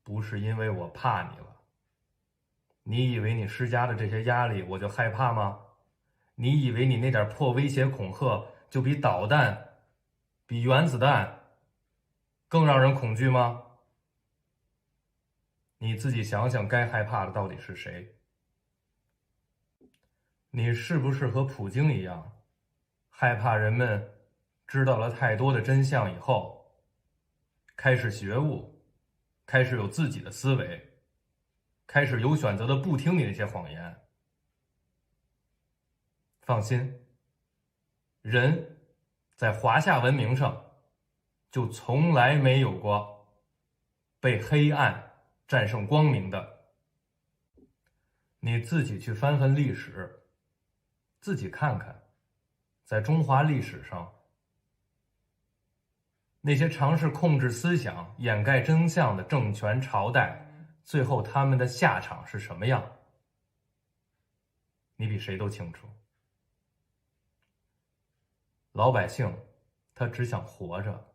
不是因为我怕你了。你以为你施加的这些压力我就害怕吗？你以为你那点破威胁恐吓就比导弹、比原子弹更让人恐惧吗？你自己想想，该害怕的到底是谁？你是不是和普京一样，害怕人们知道了太多的真相以后，开始觉悟，开始有自己的思维，开始有选择的不听你那些谎言。放心，人在华夏文明上就从来没有过被黑暗战胜光明的。你自己去翻翻历史，自己看看，在中华历史上，那些尝试控制思想、掩盖真相的政权朝代，最后他们的下场是什么样？你比谁都清楚。老百姓他只想活着，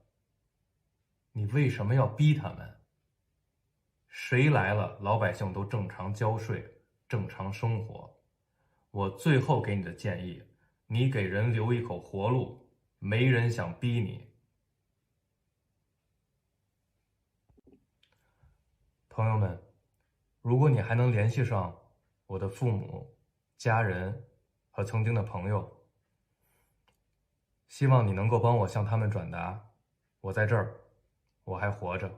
你为什么要逼他们？谁来了，老百姓都正常交税，正常生活。我最后给你的建议，你给人留一口活路，没人想逼你。朋友们，如果你还能联系上我的父母、家人和曾经的朋友，希望你能够帮我向他们转达，我在这儿，我还活着。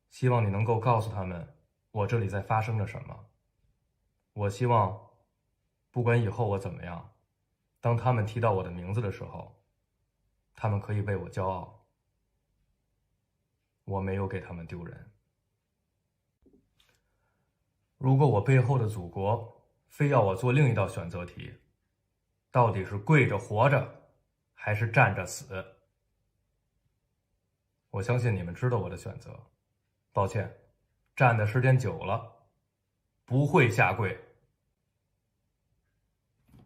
希望你能够告诉他们，我这里在发生着什么。我希望，不管以后我怎么样，当他们提到我的名字的时候，他们可以为我骄傲。我没有给他们丢人。如果我背后的祖国非要我做另一道选择题，到底是跪着活着还是站着死？我相信你们知道我的选择。抱歉，站的时间久了，不会下跪。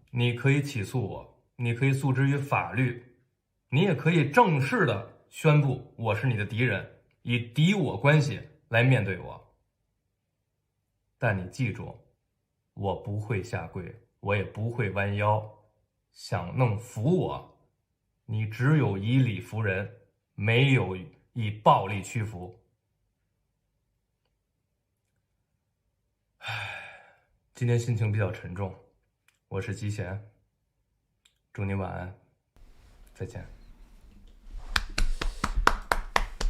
你可以起诉我，你可以诉之于法律，你也可以正式的宣布我是你的敌人，以敌我关系来面对我。但你记住，我不会下跪，我也不会弯腰。想弄服我，你只有以理服人，没有以暴力屈服。今天心情比较沉重，我是吉贤，祝你晚安，再见。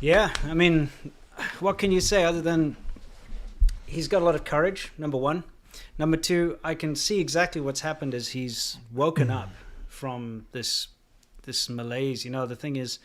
Yeah, I mean, what can you say other than he's got a lot of courage, number one. Number two, I can see exactly what's happened as he's woken up from this malaise. You know, the thing is,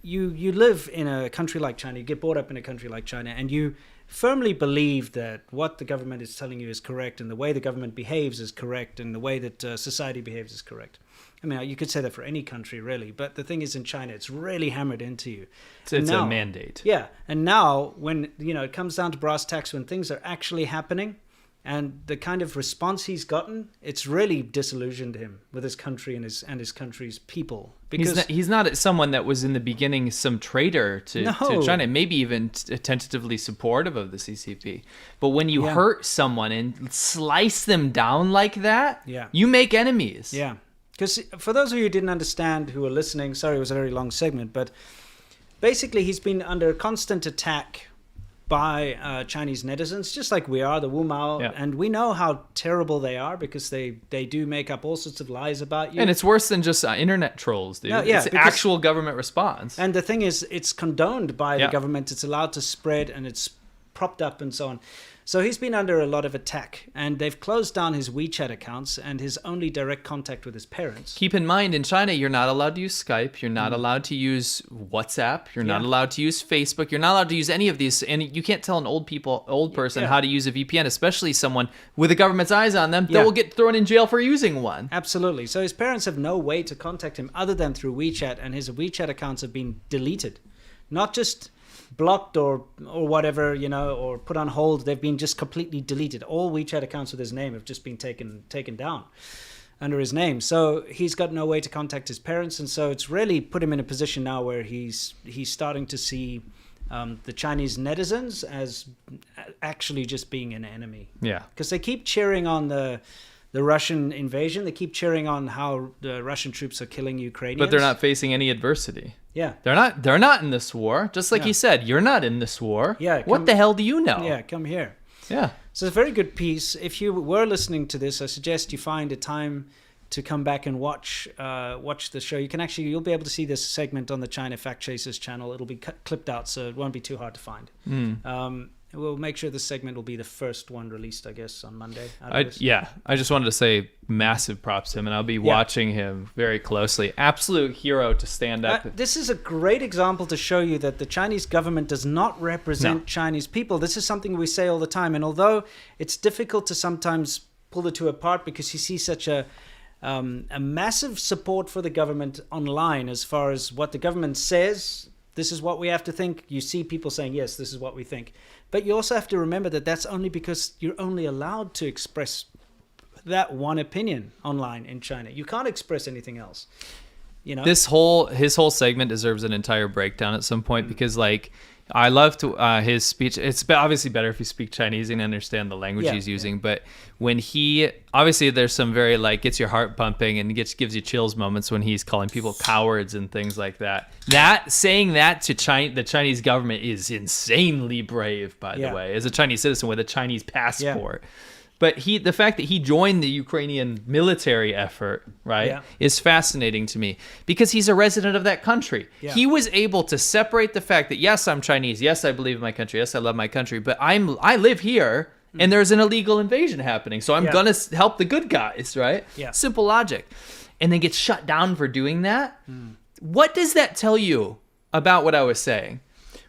you live in a country like China, you get brought up in a country like China, and you firmly believe that what the government is telling you is correct, and the way the government behaves is correct, and the way that society behaves is correct. I mean, you could say that for any country, really. But the thing is, in China, it's really hammered into you. It's now, a mandate. Yeah. And now, when, you know, it comes down to brass tacks, when things are actually happening, and the kind of response he's gotten, it's really disillusioned him with his country and his country's people. Because he's not someone that was in the beginning some traitor to China, maybe even tentatively supportive of the CCP. But when you hurt someone and slice them down like that, you make enemies. Yeah. Because for those of you who didn't understand, who were listening, sorry it was a very long segment, but basically he's been under constant attack by Chinese netizens, just like we are, the Wumao, and we know how terrible they are because they do make up all sorts of lies about you. And it's worse than just internet trolls, dude. No, it's actual government response. And the thing is, it's condoned by the government. It's allowed to spread and it's propped up and so on. So he's been under a lot of attack, and they've closed down his WeChat accounts and his only direct contact with his parents. Keep in mind, in China, you're not allowed to use Skype. You're not allowed to use WhatsApp. You're not allowed to use Facebook. You're not allowed to use any of these. And you can't tell an old person how to use a VPN, especially someone with the government's eyes on them that will get thrown in jail for using one. Absolutely. So his parents have no way to contact him other than through WeChat, and his WeChat accounts have been deleted. Not just blocked or whatever, you know, or put on hold. They've been just completely deleted. All WeChat accounts with his name have just been taken down under his name. So he's got no way to contact his parents, and so it's really put him in a position now where he's starting to see the Chinese netizens as actually just being an enemy. Yeah, because they keep cheering on the Russian invasion. They keep cheering on how the Russian troops are killing Ukrainians. But they're not facing any adversity. Yeah. They're not in this war. Just like he said, you're not in this war. Yeah. What the hell do you know? Yeah, come here. Yeah. So it's a very good piece. If you were listening to this, I suggest you find a time to come back and watch the show, you'll be able to see this segment on the China Fact Chasers channel. It'll be clipped out, so it won't be too hard to find. We'll make sure this segment will be the first one released, I guess, on Monday. I just wanted to say massive props to him, and I'll be watching him very closely. Absolute hero to stand up. This is a great example to show you that the Chinese government does not represent Chinese people. This is something we say all the time, and although it's difficult to sometimes pull the two apart because you see such a massive support for the government online as far as what the government says, this is what we have to think. You see people saying, yes, this is what we think. But you also have to remember that that's only because you're only allowed to express that one opinion online in China. You can't express anything else. You know, his whole segment deserves an entire breakdown at some point because, like, I loved his speech. It's obviously better if you speak Chinese and understand the language he's using. But when obviously there's some very, like, gets your heart pumping and gives you chills moments when he's calling people cowards and things like that. Saying that to the Chinese government is insanely brave, by the way, as a Chinese citizen with a Chinese passport. But the fact that he joined the Ukrainian military effort, is fascinating to me because he's a resident of that country. Yeah. He was able to separate the fact that, yes, I'm Chinese. Yes, I believe in my country. Yes, I love my country. But I live here and there's an illegal invasion happening. So I'm going to help the good guys, right? Yeah. Simple logic. And then gets shut down for doing that. What does that tell you about what I was saying?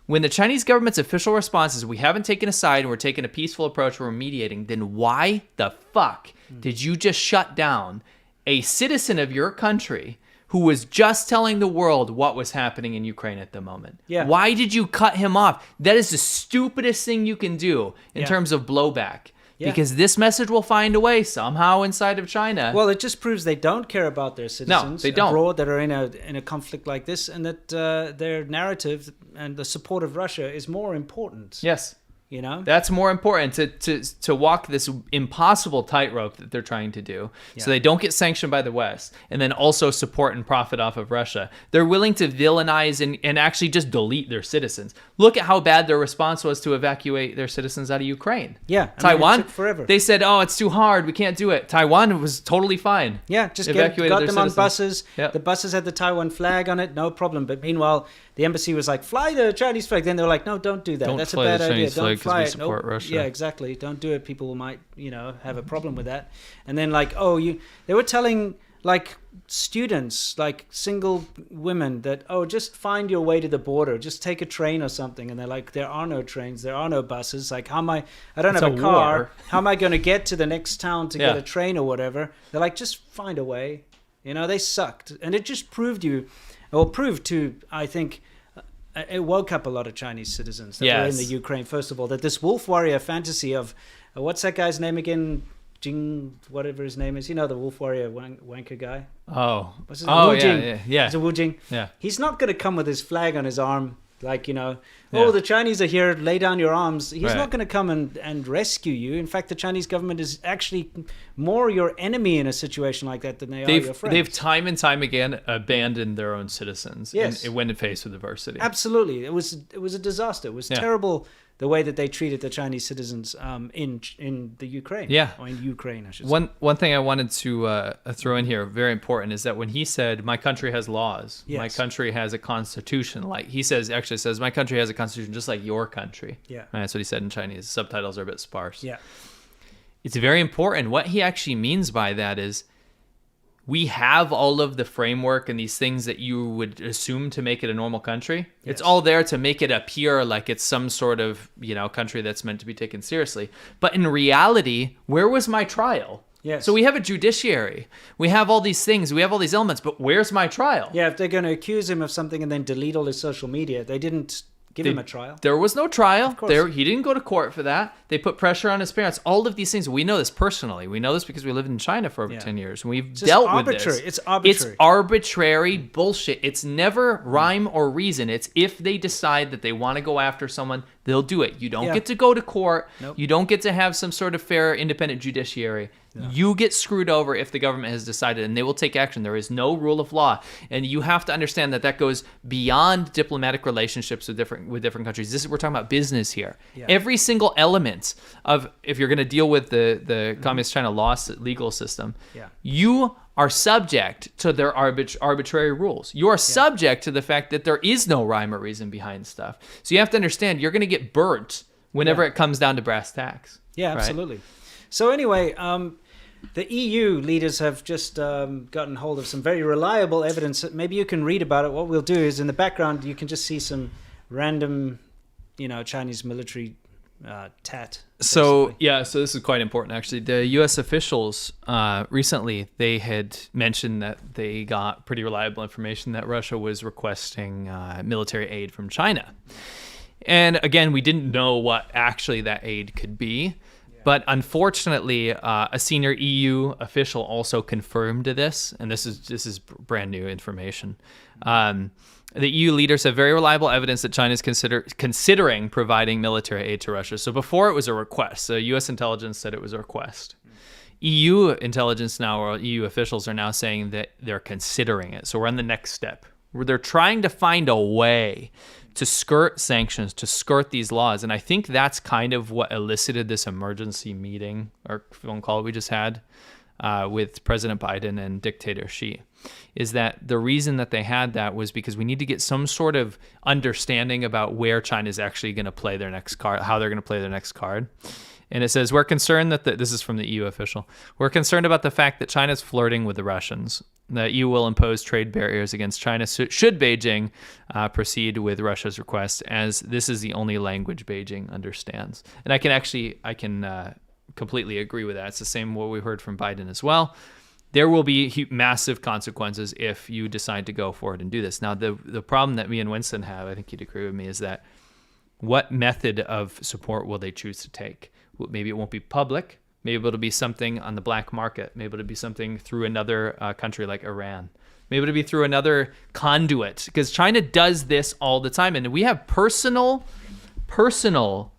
When the Chinese government's official response is we haven't taken a side and we're taking a peaceful approach, we're mediating, then why the fuck did you just shut down a citizen of your country who was just telling the world what was happening in Ukraine at the moment? Yeah. Why did you cut him off? That is the stupidest thing you can do in terms of blowback. Yeah. Because this message will find a way somehow inside of China. Well, it just proves they don't care about their citizens abroad that are in a conflict like this, and that their narrative and the support of Russia is more important. Yes. You know? That's more important to walk this impossible tightrope that they're trying to do so they don't get sanctioned by the West and then also support and profit off of Russia. They're willing to villainize and actually just delete their citizens. Look at how bad their response was to evacuate their citizens out of Ukraine. Yeah. Taiwan, it took forever. They said, oh, it's too hard. We can't do it. Taiwan was totally fine. Yeah, just got them on buses. Yep. The buses had the Taiwan flag on it, no problem. But meanwhile, the embassy was like, fly the Chinese flag. Then they were like, no, don't do that. That's a bad idea. Don't fly it. Russia. Yeah, exactly. Don't do it. People might, have a problem with that. And then they were telling like students, like single women that, just find your way to the border. Just take a train or something. And they're like, there are no trains. There are no buses. Like, I don't have a car. War. How am I going to get to the next town to get a train or whatever? They're like, just find a way. They sucked. And it just proved to, I think, it woke up a lot of Chinese citizens that were in the Ukraine, first of all, that this wolf warrior fantasy of, what's that guy's name again? Jing, whatever his name is. The wolf warrior wanker guy? Oh. What's his name? Wu Jing. Yeah. It's a Wu Jing. Yeah. He's not going to come with his flag on his arm, like, the Chinese are here, lay down your arms. He's not going to come and rescue you. In fact, the Chinese government is actually more your enemy in a situation like that than they are your friends. They've time and time again abandoned their own citizens when faced with adversity. Absolutely. It was a disaster. It was terrible the way that they treated the Chinese citizens in the Ukraine. Yeah. Or in Ukraine, I should say. One thing I wanted to throw in here, very important, is that when he said, my country has laws, my country has a constitution, like he says, my country has a constitution just like your country. Yeah. And that's what he said in Chinese. Subtitles are a bit sparse. Yeah. It's very important. What he actually means by that is we have all of the framework and these things that you would assume to make it a normal country. Yes. It's all there to make it appear like it's some sort of, country that's meant to be taken seriously. But in reality, where was my trial? Yes. So we have a judiciary. We have all these things. We have all these elements. But where's my trial? Yeah, if they're going to accuse him of something and then delete all his social media, they didn't give him a trial. There was no trial. He didn't go to court for that. They put pressure on his parents. All of these things. We know this personally. We know this because we lived in China for over 10 years. And we've dealt with this. It's arbitrary. It's arbitrary bullshit. It's never rhyme or reason. It's if they decide that they want to go after someone, they'll do it. You don't get to go to court. Nope. You don't get to have some sort of fair, independent judiciary. No. You get screwed over if the government has decided, and they will take action. There is no rule of law, and you have to understand that goes beyond diplomatic relationships with different countries. We're talking about business here. Yeah. Every single element of, if you're going to deal with the Communist China legal system, you are subject to their arbitrary rules. You are subject to the fact that there is no rhyme or reason behind stuff. So you have to understand you're going to get burnt whenever it comes down to brass tacks. Yeah, absolutely. Right? So anyway, the EU leaders have just gotten hold of some very reliable evidence. Maybe you can read about it. What we'll do is in the background, you can just see some random, Chinese military tat. So this is quite important, actually. The U.S. officials recently, they had mentioned that they got pretty reliable information that Russia was requesting military aid from China. And again, we didn't know what actually that aid could be. But unfortunately, a senior EU official also confirmed this, and this is brand new information. The EU leaders have very reliable evidence that China is considering providing military aid to Russia. So before it was a request. So U.S. intelligence said it was a request. EU intelligence now, or EU officials are now saying that they're considering it. So we're on the next step, where they're trying to find a way to skirt sanctions, to skirt these laws. And I think that's kind of what elicited this emergency meeting or phone call we just had with President Biden and dictator Xi, is that the reason that they had that was because we need to get some sort of understanding about where China is actually going to play their next card, how they're going to play their next card. And it says, we're concerned that this is from the EU official. We're concerned about the fact that China's flirting with the Russians. The EU will impose trade barriers against China should Beijing proceed with Russia's request, as this is the only language Beijing understands. And I can completely agree with that. It's the same what we heard from Biden as well. There will be massive consequences if you decide to go forward and do this. Now, the problem that me and Winston have, I think you'd agree with me, is that what method of support will they choose to take? Maybe it won't be public. Maybe it'll be something on the black market. Maybe it'll be something through another country like Iran. Maybe it'll be through another conduit, because China does this all the time. And we have personal proof of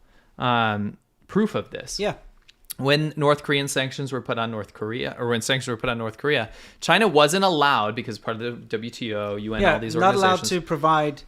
this. Yeah. When North Korean sanctions were put on North Korea, China wasn't allowed, because part of the WTO, UN, all these organizations. Not allowed to provide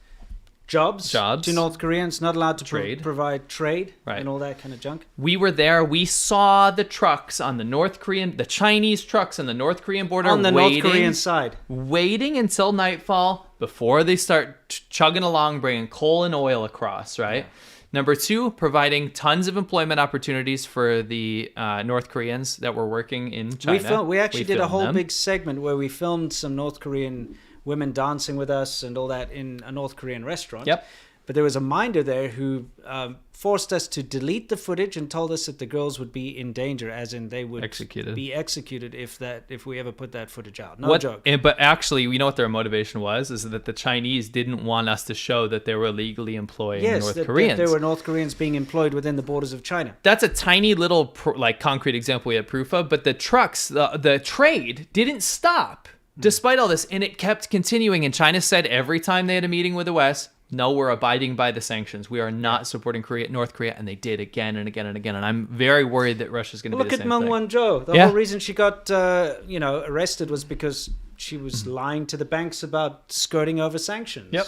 jobs to North Koreans, not allowed to provide trade and all that kind of junk. We were there. We saw the trucks on the Chinese trucks on the North Korean border on the North Korean side, waiting until nightfall before they start chugging along, bringing coal and oil across, right? Yeah. Number two, providing tons of employment opportunities for the North Koreans that were working in China. We actually did a whole big segment where we filmed some North Korean women dancing with us and all that in a North Korean restaurant. Yep. But there was a minder there who forced us to delete the footage and told us that the girls would be in danger, as in they would be executed if we ever put that footage out. No joke. But actually, you know what their motivation was? Is that the Chinese didn't want us to show that they were illegally employing North Koreans. Yes, there were North Koreans being employed within the borders of China. That's a tiny little concrete example we had proof of, but the trucks, the trade didn't stop despite all this, and it kept continuing. And China said every time they had a meeting with the West, no, we're abiding by the sanctions. We are not supporting North Korea, and they did again and again and again. And I'm very worried that Russia's going to do the same thing. Look at Meng Wanzhou. The whole reason she got arrested was because she was lying to the banks about skirting over sanctions. Yep.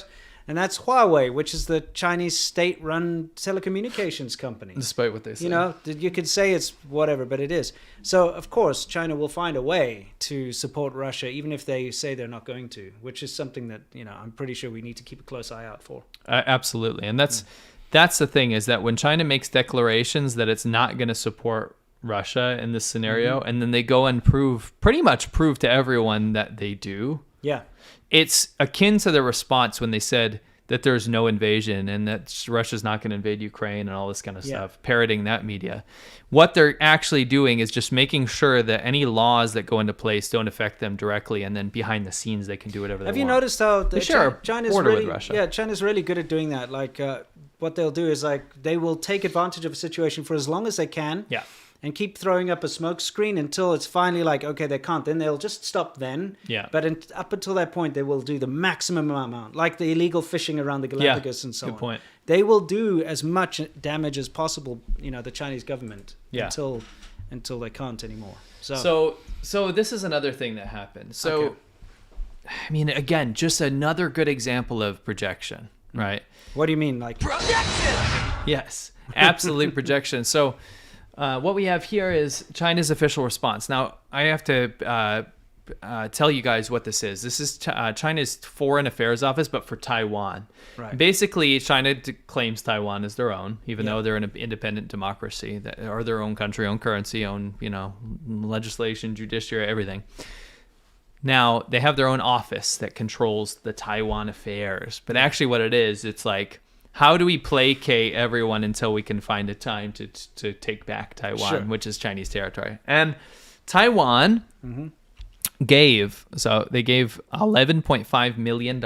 And that's Huawei, which is the Chinese state-run telecommunications company. Despite what they say. You could say it's whatever, but it is. So, of course, China will find a way to support Russia, even if they say they're not going to, which is something that, I'm pretty sure we need to keep a close eye out for. Absolutely. And that's the thing, is that when China makes declarations that it's not going to support Russia in this scenario, and then they go and pretty much prove to everyone that they do. Yeah. It's akin to the response when they said that there's no invasion and that Russia's not going to invade Ukraine and all this kind of stuff, parroting that media. What they're actually doing is just making sure that any laws that go into place don't affect them directly, and then behind the scenes they can do whatever they want. Have you noticed how China's border with Russia? Yeah, China's really good at doing that. Like what they'll do is they will take advantage of a situation for as long as they can. Yeah. And keep throwing up a smoke screen until it's finally like, okay, they can't. Then they'll just stop then. Yeah. But up until that point, they will do the maximum amount, like the illegal fishing around the Galapagos and so on. Good point. They will do as much damage as possible, the Chinese government, until they can't anymore. So this is another thing that happened. So, I mean, again, just another good example of projection, right? What do you mean? Like projection? Yes, absolute projection. So, what we have here is China's official response. Now, I have to tell you guys what this is. This is China's Foreign Affairs Office, but for Taiwan. Right. Basically, China claims Taiwan as their own, even though they're an independent democracy, that are their own country, own currency, own legislation, judiciary, everything. Now, they have their own office that controls the Taiwan affairs. But actually what it is, it's like, how do we placate everyone until we can find a time to take back Taiwan, which is Chinese territory? And Taiwan gave $11.5 million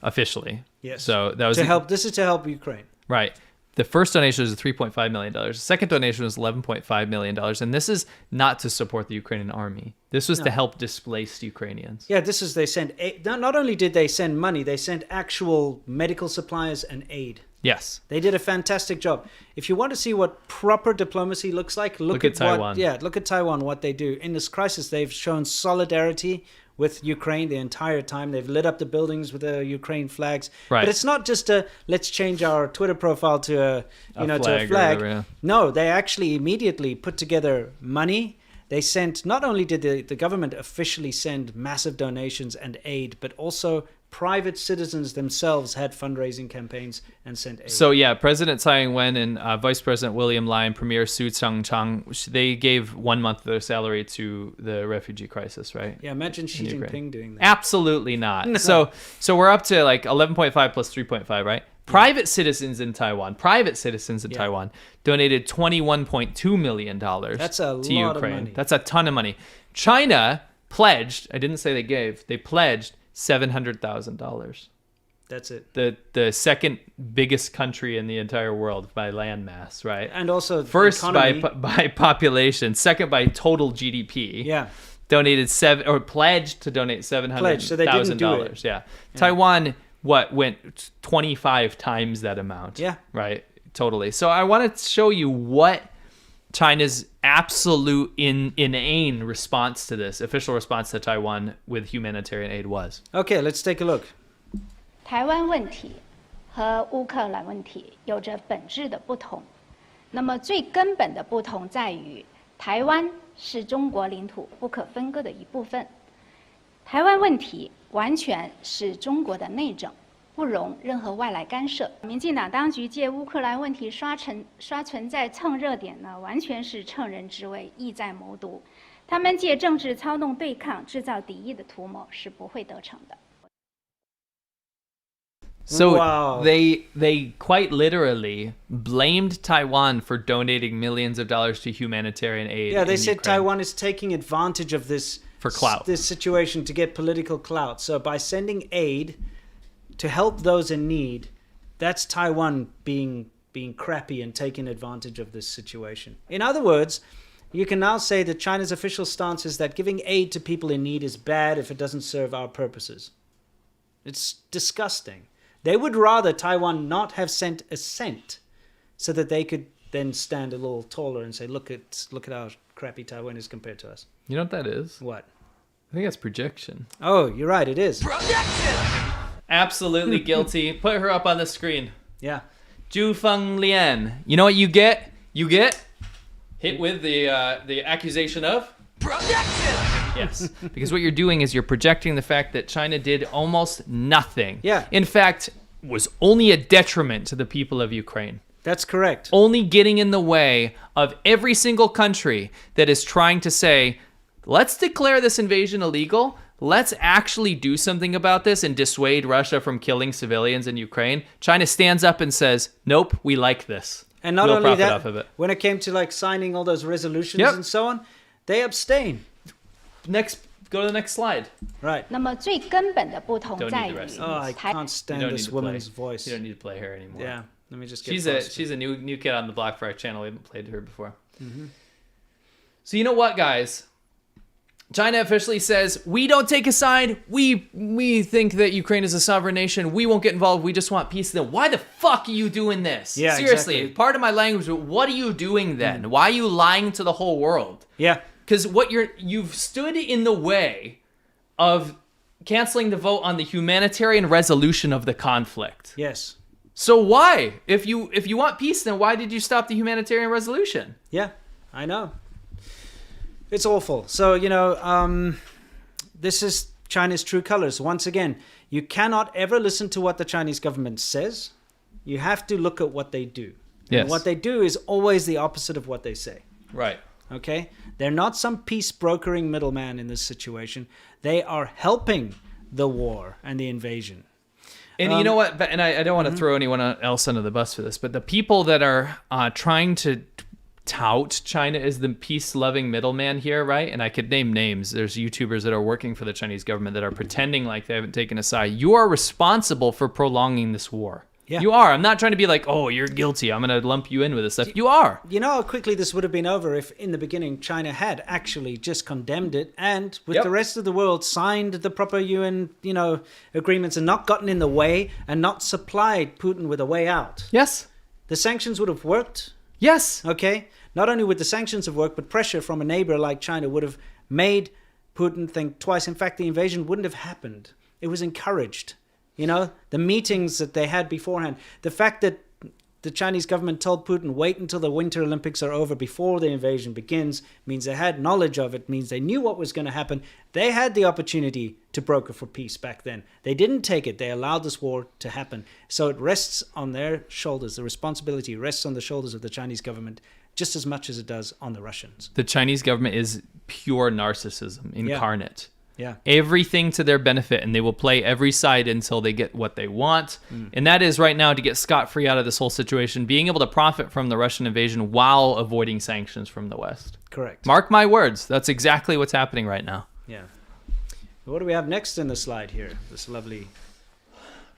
officially. Yes. So that was This is to help Ukraine. Right. The first donation was $3.5 million. The second donation was $11.5 million. And this is not to support the Ukrainian army. This was to help displaced Ukrainians. Yeah, they sent aid. Not only did they send money, they sent actual medical supplies and aid. Yes. They did a fantastic job. If you want to see what proper diplomacy looks like, look at Taiwan. Look at Taiwan, what they do. In this crisis, they've shown solidarity with Ukraine the entire time. They've lit up the buildings with the Ukraine flags. Right. But it's not just let's change our Twitter profile to a flag. Whatever. No, they actually immediately put together money. They sent, not only did the government officially send massive donations and aid, but also private citizens themselves had fundraising campaigns and sent aid. So yeah, President Tsai Ing-wen and Vice President William Lai and Premier Su Tsang-chang, they gave 1 month of their salary to the refugee crisis, right? Yeah, imagine Xi Jinping doing that. Absolutely not. No. So we're up to like 11.5 plus 3.5, right? Private citizens in Taiwan donated $21.2 million That's a to lot Ukraine. of money. That's a ton of money. China pledged, I didn't say they gave, they pledged $700,000. That's it. The second biggest country in the entire world by landmass, right? And also first economy. by population, second by total GDP. Yeah. Donated pledged to donate $700,000. So they didn't do it. Yeah. Taiwan went 25 times that amount. Yeah. Right. Totally. So I want to show you what China's absolute inane response to this, official response to Taiwan with humanitarian aid was. Okay, let's take a look. 台湾问题和乌克兰问题有着本质的不同。那么最根本的不同在于，台湾是中国领土不可分割的一部分。台湾问题完全是中国的内政，不容任何外来干涉。民进党当局借乌克兰问题刷存在蹭热点呢，完全是乘人之危，意在谋独。他们借政治操弄对抗、制造敌意的图谋是不会得逞的。So wow. they quite literally blamed Taiwan for donating millions of dollars to humanitarian aid. Yeah, they said Ukraine. Taiwan is taking advantage of this for clout. This situation to get political clout. So by sending aid to help those in need, that's Taiwan being crappy and taking advantage of this situation. In other words, you can now say that China's official stance is that giving aid to people in need is bad if it doesn't serve our purposes. It's disgusting. They would rather Taiwan not have sent a cent so that they could then stand a little taller and say, look at how crappy Taiwan is compared to us. You know what that is? What? I think that's projection. Oh, you're right, it is. Projection! Absolutely guilty. Put her up on the screen. Yeah. Zhu Feng Lian. You know what you get? You get hit with the accusation of projection. Yes, because what you're doing is you're projecting the fact that China did almost nothing. Yeah. In fact, was only a detriment to the people of Ukraine. That's correct. Only getting in the way of every single country that is trying to say, let's declare this invasion illegal. Let's actually do something about this and dissuade Russia from killing civilians in Ukraine. China stands up and says, nope, we like this. And not we'll only profit that, off of it. when it came to like signing all those resolutions and so on, they abstain. Go to the next slide. Right. 那么最根本的不同在于， Oh, I can't stand this woman's voice. You don't need to play her anymore. Yeah. Let me just get She's a new kid on the block for our channel. We haven't played her before. Mm-hmm. So you know what, guys? China officially says, we don't take a side. We think that Ukraine is a sovereign nation. We won't get involved. We just want peace. Then why the fuck are you doing this? Yeah, seriously. exactly. Part of my language, what are you doing then? Why are you lying to the whole world? Yeah. Because you've stood in the way of canceling the vote on the humanitarian resolution of the conflict. Yes. So why? If you want peace, then why did you stop the humanitarian resolution? Yeah, I know. It's awful. So, this is China's true colors. Once again, you cannot ever listen to what the Chinese government says. You have to look at what they do. Yes. And what they do is always the opposite of what they say. Right. Okay? They're not some peace brokering middleman in this situation. They are helping the war and the invasion. And you know what? And I don't want to throw anyone else under the bus for this, but the people that are trying to tout China as the peace-loving middleman here, right? And I could name names. There's YouTubers that are working for the Chinese government that are pretending like they haven't taken a side. You are responsible for prolonging this war. Yeah. You are. I'm not trying to be like, oh, you're guilty, I'm going to lump you in with this stuff. You are. You know how quickly this would have been over if in the beginning China had actually just condemned it and with the rest of the world signed the proper UN, agreements and not gotten in the way and not supplied Putin with a way out. Yes. The sanctions would have worked. Yes. Okay. Not only would the sanctions have worked, but pressure from a neighbor like China would have made Putin think twice. In fact, the invasion wouldn't have happened. It was encouraged. The meetings that they had beforehand, the fact that the Chinese government told Putin, wait until the Winter Olympics are over before the invasion begins, means they had knowledge of it, means they knew what was going to happen. They had the opportunity to broker for peace back then. They didn't take it. They allowed this war to happen. So it rests on their shoulders. The responsibility rests on the shoulders of the Chinese government just as much as it does on the Russians. The Chinese government is pure narcissism incarnate. Yeah. Everything to their benefit, and they will play every side until they get what they want. And that is right now to get scot-free out of this whole situation, being able to profit from the Russian invasion while avoiding sanctions from the West. Correct. Mark my words. That's exactly what's happening right now. Yeah. What do we have next in the slide here? This lovely...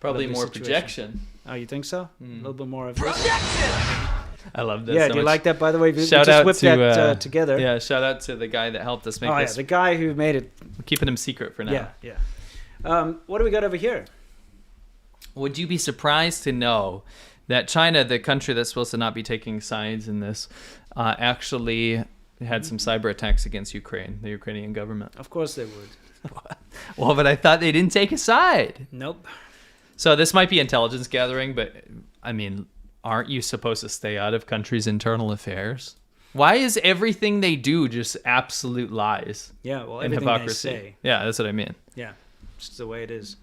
Probably more situation. Projection. Oh, you think so? A little bit more of this? I love this. Yeah, so do you much. like that, by the way? We shout just out whipped to, that together. Yeah, shout out to the guy that helped us make this. The guy who made it. We're keeping him secret for now. Yeah. What do we got over here? Would you be surprised to know that China, the country that's supposed to not be taking sides in this, actually had some cyber attacks against Ukraine, the Ukrainian government? Of course they would. Well, but I thought they didn't take a side. Nope. So this might be intelligence gathering, but I mean, aren't you supposed to stay out of countries' internal affairs? Why is everything they do just absolute lies? Yeah, well, and everything hypocrisy? they say. Yeah, that's what I mean. Yeah, it's the way it is.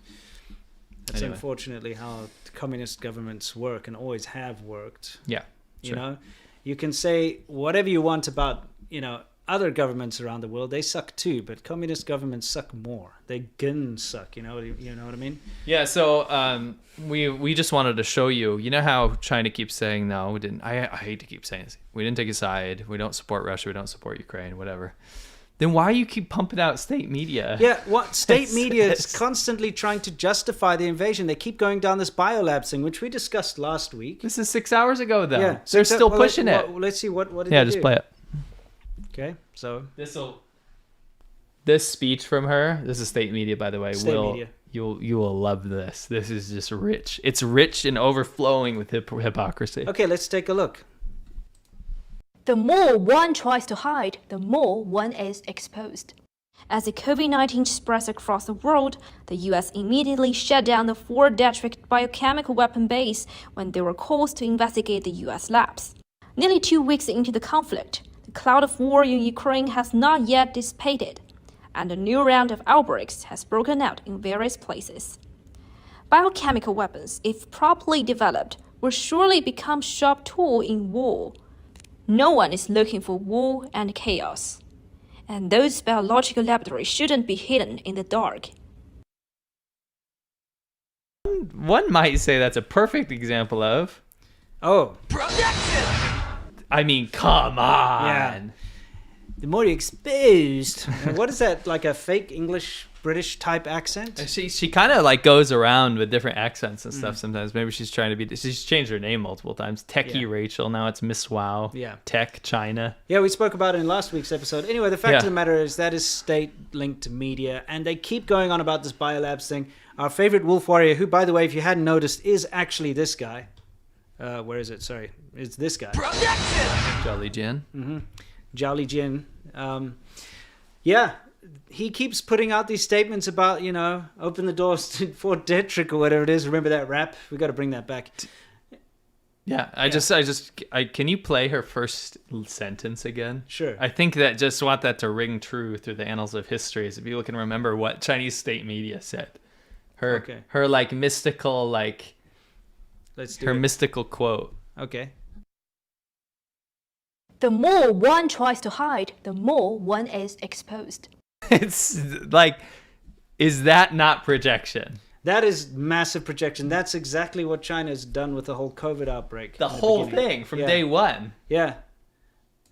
That's unfortunately how communist governments work and always have worked. Yeah, sure. You can say whatever you want about, other governments around the world. They suck too, but communist governments suck more. They gun suck, you know what I mean? Yeah, so we just wanted to show you, how China keeps saying, no, we didn't. I hate to keep saying this. We didn't take a side. We don't support Russia. We don't support Ukraine, whatever. Then why you keep pumping out state media? Yeah, what state media is constantly trying to justify the invasion. They keep going down this Biolab thing, which we discussed last week. This is 6 hours ago, though. Yeah, they're still pushing it. Let's see what did yeah, they just do? play it. Okay, so this speech from her. This is state media, by the way. State media. You will love this. This is just rich. It's rich and overflowing with hypocrisy. Okay, let's take a look. The more one tries to hide, the more one is exposed. As the COVID-19 spreads across the world, the U.S. immediately shut down the Fort Detrick biochemical weapon base when they were called to investigate the U.S. labs. Nearly 2 weeks into the conflict, the cloud of war in Ukraine has not yet dissipated, and a new round of outbreaks has broken out in various places. Biochemical weapons, if properly developed, will surely become a sharp tool in war. No one is looking for war and chaos, and those biological laboratories shouldn't be hidden in the dark. One might say that's a perfect example of... I mean, come on. Yeah. The more you're exposed. What is that, like a fake English British type accent? She kind of like goes around with different accents and stuff sometimes. Maybe she's trying to be... She's changed her name multiple times. Techie Rachel, now it's Miss Wow. Yeah. Tech China. Yeah, we spoke about it in last week's episode. Anyway, the fact of the matter is that is state-linked media, and they keep going on about this Biolabs thing. Our favorite wolf warrior, who, by the way, if you hadn't noticed, is actually this guy. Where is it? Sorry. It's this guy. Jolly Jin. Mm-hmm. Jolly Jin. Yeah, he keeps putting out these statements about, open the doors to Fort Detrick or whatever it is. Remember that rap? We got to bring that back. Yeah, can you play her first sentence again? Sure. I think that just want that to ring true through the annals of history, so people can remember what Chinese state media said. Her like mystical like. Let's do her it. mystical quote. Okay. The more one tries to hide, the more one is exposed. It's like, is that not projection? That is massive projection. That's exactly what China's done with the whole COVID outbreak. The whole thing from day one. Yeah.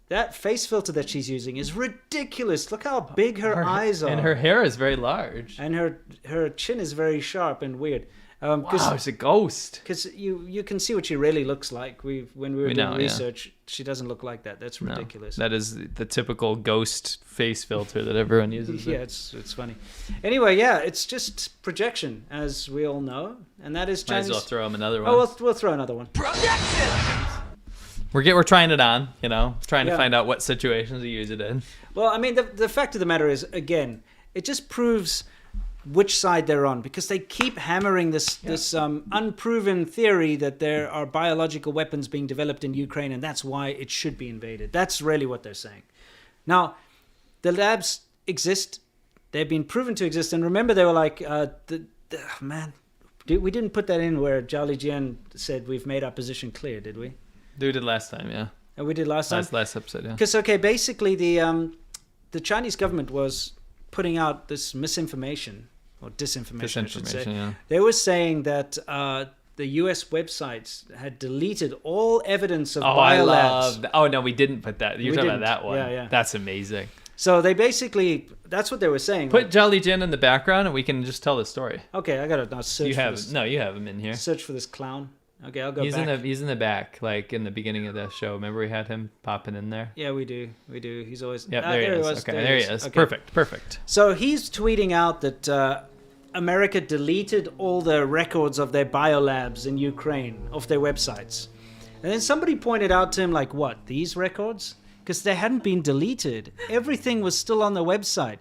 That face filter that she's using is ridiculous. Look how big her eyes are. And her hair is very large. And her chin is very sharp and weird. Wow, it's a ghost. Because you can see what she really looks like. When we were doing research, she doesn't look like that. That's ridiculous. No, that is the typical ghost face filter that everyone uses. Yeah, it's funny. Anyway, yeah, it's just projection, as we all know, and that is Chinese. Might as well throw him another one. Oh, we'll throw another one. We're trying it on, trying to find out what situations to use it in. Well, I mean, the fact of the matter is, again, it just proves which side they're on, because they keep hammering this unproven theory that there are biological weapons being developed in Ukraine, and that's why it should be invaded. That's really what they're saying. Now, the labs exist. They've been proven to exist. And remember, they were like, we didn't put that in where Zhao Lijian said we've made our position clear, did we? We did last time, yeah. And we did last time? Last episode, yeah. Because, basically the Chinese government was putting out this misinformation, or disinformation, I should say. Yeah. They were saying that the US websites had deleted all evidence of biolabs. Oh, no, we didn't put that. You're talking about that one. Yeah. That's amazing. So they basically, that's what they were saying. Put Zhao Lijian in the background and we can just tell the story. Okay, I got to now search for this. No, you have him in here. Search for this clown. Okay, I'll go he's back. He's in the back, like in the beginning of the show. Remember we had him popping in there? Yeah, we do. He's always... Yep, there he is. Okay, there he is. Okay. Perfect. So he's tweeting out that America deleted all the records of their biolabs in Ukraine off their websites. And then somebody pointed out to him, like, what, these records? Because they hadn't been deleted. Everything was still on the website.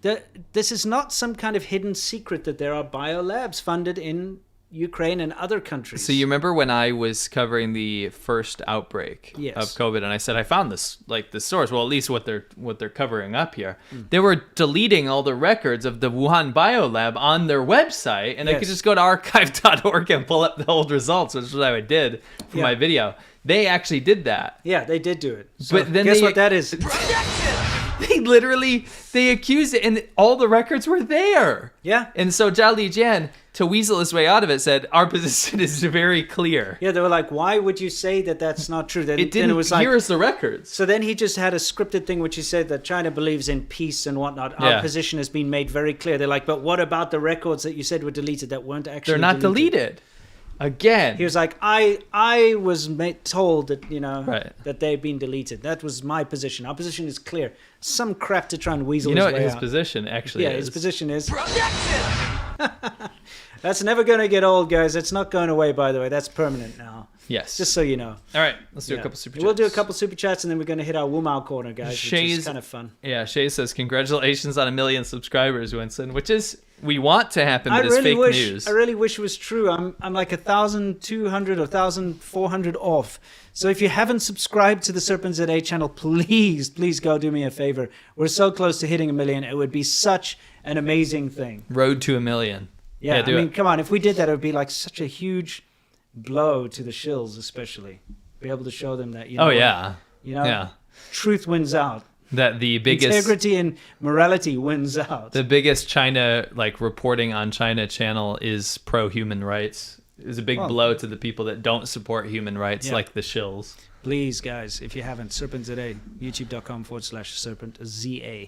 This is not some kind of hidden secret that there are biolabs funded in Ukraine and other countries. So you remember when I was covering the first outbreak Yes. of COVID, and I said I found this source. Well, at least what they're covering up here. They were deleting all the records of the Wuhan Biolab on their website, and I could just go to archive.org and pull up the old results, which is what I did for my video. They actually did that. Yeah, they did do it. So but then guess what that is? They accused it, and all the records were there. Yeah. And so Zhao Lijian, to weasel his way out of it, said, our position is very clear. Yeah, they were like, why would you say that that's not true? Then, it didn't hear us the records. So then he just had a scripted thing which he said that China believes in peace and whatnot. Our position has been made very clear. They're like, but what about the records that you said were deleted that weren't actually They're not deleted. Again. He was like, I was told that, that they've been deleted. That was my position. Our position is clear. Some crap to try and weasel his way out. You know what his position actually is? Yeah, his position is... That's never going to get old, guys. It's not going away, by the way. That's permanent now. Yes. Just so you know. All right, let's do a couple super chats. We'll do a couple super chats, and then we're going to hit our Wumao corner, guys, which is kind of fun. Yeah, Shay says, congratulations on 1 million subscribers, Winston, which is, we want to happen, but it's fake news. I really wish it was true. I'm like 1,200 or 1,400 off. So if you haven't subscribed to the Serpents at 8 channel, please go do me a favor. We're so close to hitting 1 million. It would be such an amazing thing. Road to 1 million. Yeah, I mean, come on. If we did that, it would be like such a huge blow to the shills, especially. Be able to show them that, truth wins out. That the biggest integrity and morality wins out. The biggest China reporting on China channel is pro human rights. It's a big blow to the people that don't support human rights, like the shills. Please, guys, if you haven't, Serpent ZA, youtube.com/serpent ZA.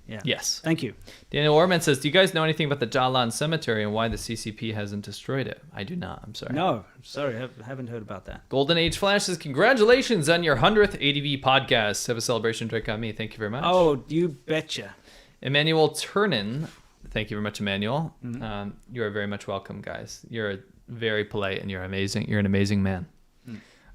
Yeah. Yes. Thank you. Daniel Orman says, do you guys know anything about the Jialan Cemetery and why the CCP hasn't destroyed it? I do not. I'm sorry. No, sorry. I haven't heard about that. Golden Age Flash says, congratulations on your 100th ADV podcast. Have a celebration drink on me. Thank you very much. Oh, you betcha. Emmanuel Turnin. Thank you very much, Emmanuel. Mm-hmm. You are very much welcome, guys. You're very polite and you're amazing. You're an amazing man.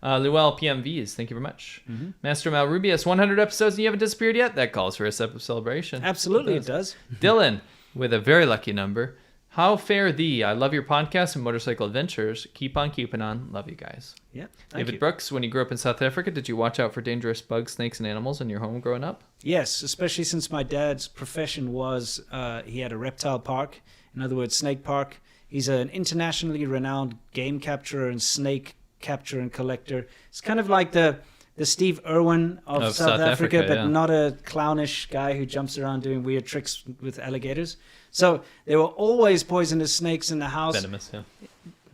Luel PMVs, thank you very much. Mm-hmm. Master Mal Rubius, 100 episodes and you haven't disappeared yet? That calls for a celebration. Absolutely, it does. Dylan, with a very lucky number, How fare thee? I love your podcast and motorcycle adventures. Keep on keeping on. Love you guys. Yeah. David Brooks, when you grew up in South Africa, did you watch out for dangerous bugs, snakes, and animals in your home growing up? Yes, especially since my dad's profession was he had a reptile park. In other words, snake park. He's an internationally renowned game capturer and snake capturer and collector. It's kind of like the Steve Irwin of South Africa, but not a clownish guy who jumps around doing weird tricks with alligators. So there were always poisonous snakes in the house. Venomous, yeah.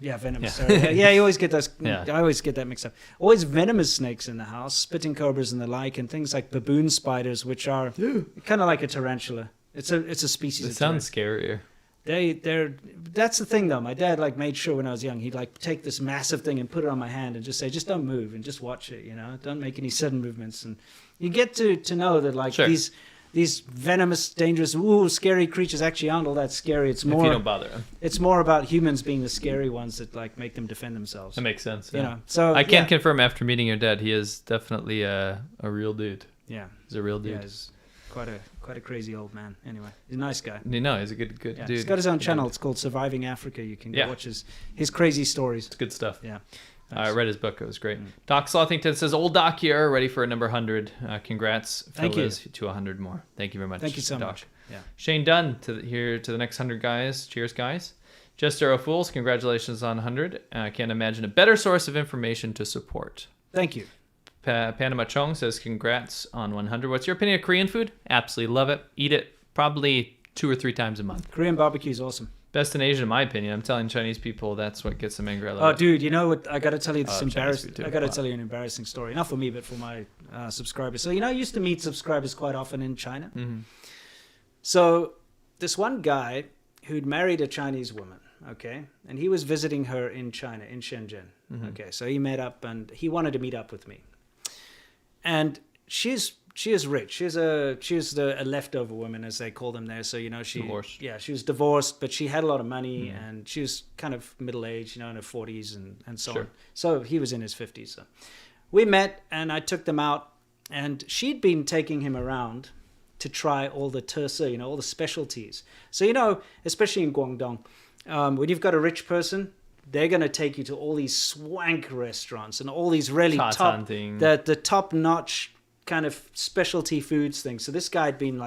Yeah, venomous. Sorry. Yeah, you always get those. Yeah. I always get that mixed up. Always venomous snakes in the house, spitting cobras and the like, and things like baboon spiders, which are kind of like a tarantula. It's a species. It sounds scarier. That's the thing though. My dad made sure when I was young, he'd take this massive thing and put it on my hand and just say, just don't move and just watch it, don't make any sudden movements. And you get to know that these venomous, dangerous, scary creatures actually aren't all that scary. It's more, if you don't bother them. It's more about humans being the scary ones that make them defend themselves. That makes sense. Yeah. So I can confirm after meeting your dad, he is definitely a real dude. Yeah. He's a real dude. Yeah, he's quite a crazy old man. Anyway, he's a nice guy. He's a good dude. He's got his own channel. It's called Surviving Africa. You can go watch his crazy stories. It's good stuff. Yeah. I read his book. It was great. Doc Slothington says, old Doc here, ready for number 100. Congrats, Thank fellas, you. to 100 more. Thank you very much. Thank you so Doc. much. Yeah. Shane Dunn, to the next 100 guys. Cheers, guys. Jester O'Fools, congratulations on 100. I can't imagine a better source of information to support. Thank you. Panama Chong says, congrats on 100. What's your opinion of Korean food? Absolutely love it. Eat it probably 2 or 3 times a month. Korean barbecue is awesome. Best in Asia, in my opinion. I'm telling Chinese people that's what gets them angry. I love it. Dude, you know what? I got to tell you this embarrassing. too. I got to tell you an embarrassing story. Not for me, but for my subscribers. So I used to meet subscribers quite often in China. Mm-hmm. So this one guy who'd married a Chinese woman, okay, and he was visiting her in China, in Shenzhen. Mm-hmm. Okay, so he met up and he wanted to meet up with me. And she is rich. She's a leftover woman, as they call them there. So she divorced. Yeah, she was divorced, but she had a lot of money, and she was kind of middle aged, in her 40s and so on. So he was in his 50s. So we met, and I took them out, and she'd been taking him around to try all the terse, all the specialties. So especially in Guangdong, when you've got a rich person, they're going to take you to all these swank restaurants and all these really the top-notch kind of specialty foods things. So this guy had been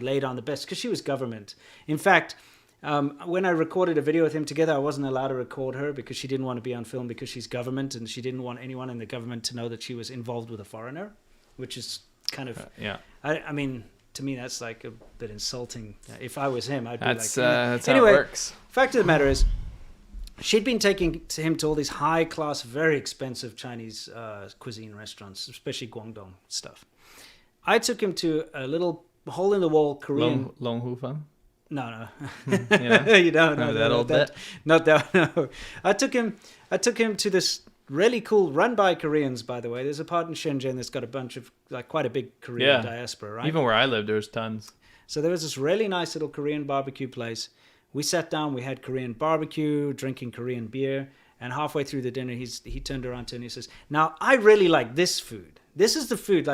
laid on the best because she was government. In fact, when I recorded a video with him together, I wasn't allowed to record her because she didn't want to be on film because she's government and she didn't want anyone in the government to know that she was involved with a foreigner, which is kind of I mean, to me that's a bit insulting. If I was him, I'd be that's anyway, how it works. Fact of the matter is, she'd been taking him to all these high-class, very expensive Chinese cuisine restaurants, especially Guangdong stuff. I took him to a little hole-in-the-wall Korean... Long Hu Fang? No. You don't know that old bit? Not that, no. I took him to this really cool, run by Koreans, by the way. There's a part in Shenzhen that's got a bunch of, quite a big Korean diaspora, right? Even where I lived, there was tons. So there was this really nice little Korean barbecue place. We sat down, we had Korean barbecue, drinking Korean beer, and halfway through the dinner, he turned around to me and he says, now, I really like this food. This is the food,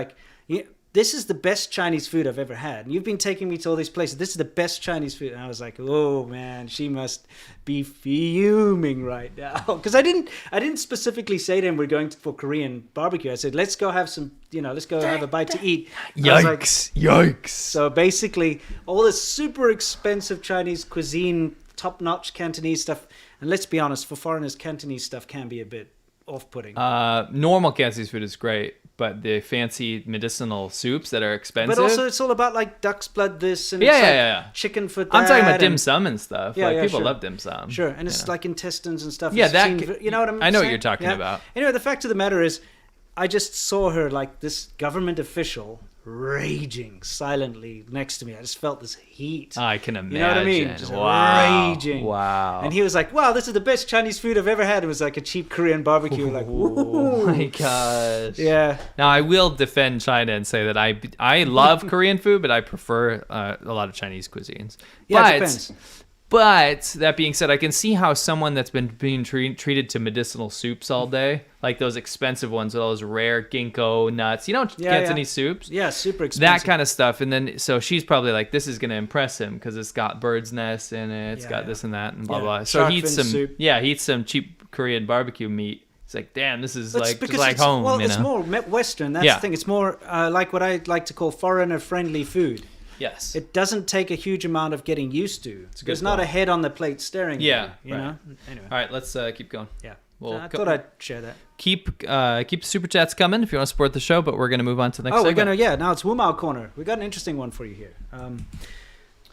this is the best Chinese food I've ever had. And you've been taking me to all these places. This is the best Chinese food. And I was like, oh, man, she must be fuming right now. Because I didn't specifically say to him, we're going for Korean barbecue. I said, let's go have some, let's go have a bite to eat. Yikes. So basically, all this super expensive Chinese cuisine, top-notch Cantonese stuff. And let's be honest, for foreigners, Cantonese stuff can be a bit off-putting. Normal Cantonese food is great, but the fancy medicinal soups that are expensive. But also, it's all about duck's blood this and chicken foot that. I'm talking about dim sum and stuff. People sure. love dim sum. Sure, and it's intestines and stuff. Yeah, you know what I'm saying? I know what you're talking about. Anyway, the fact of the matter is, I just saw her this government official raging silently next to me. I just felt this heat. I can imagine. You know what I mean? Just raging. Wow. And he was like, wow, this is the best Chinese food I've ever had. It was like a cheap Korean barbecue. Oh my gosh. Yeah. Now, I will defend China and say that I love Korean food, but I prefer a lot of Chinese cuisines. Yeah, it depends. But that being said, I can see how someone that's been being treated to medicinal soups all day, like those expensive ones with all those rare ginkgo nuts. You don't get any soups. Yeah, super expensive. That kind of stuff. And then, so she's probably like, this is going to impress him because it's got bird's nest in it. It's got this and that and blah, blah. So he eats some, soup. He eats some cheap Korean barbecue meat. It's like, damn, this is just like home. Well, it's know? more Western. That's the thing. It's more like what I like to call foreigner-friendly food. Yes. It doesn't take a huge amount of getting used to. There's not a head on the plate staring at you. You know? Anyway. All right, let's keep going. Yeah. Well, I thought I'd share that. Keep the super chats coming if you want to support the show, but we're going to move on to the next segment. Now it's Wumao Corner. We got an interesting one for you here.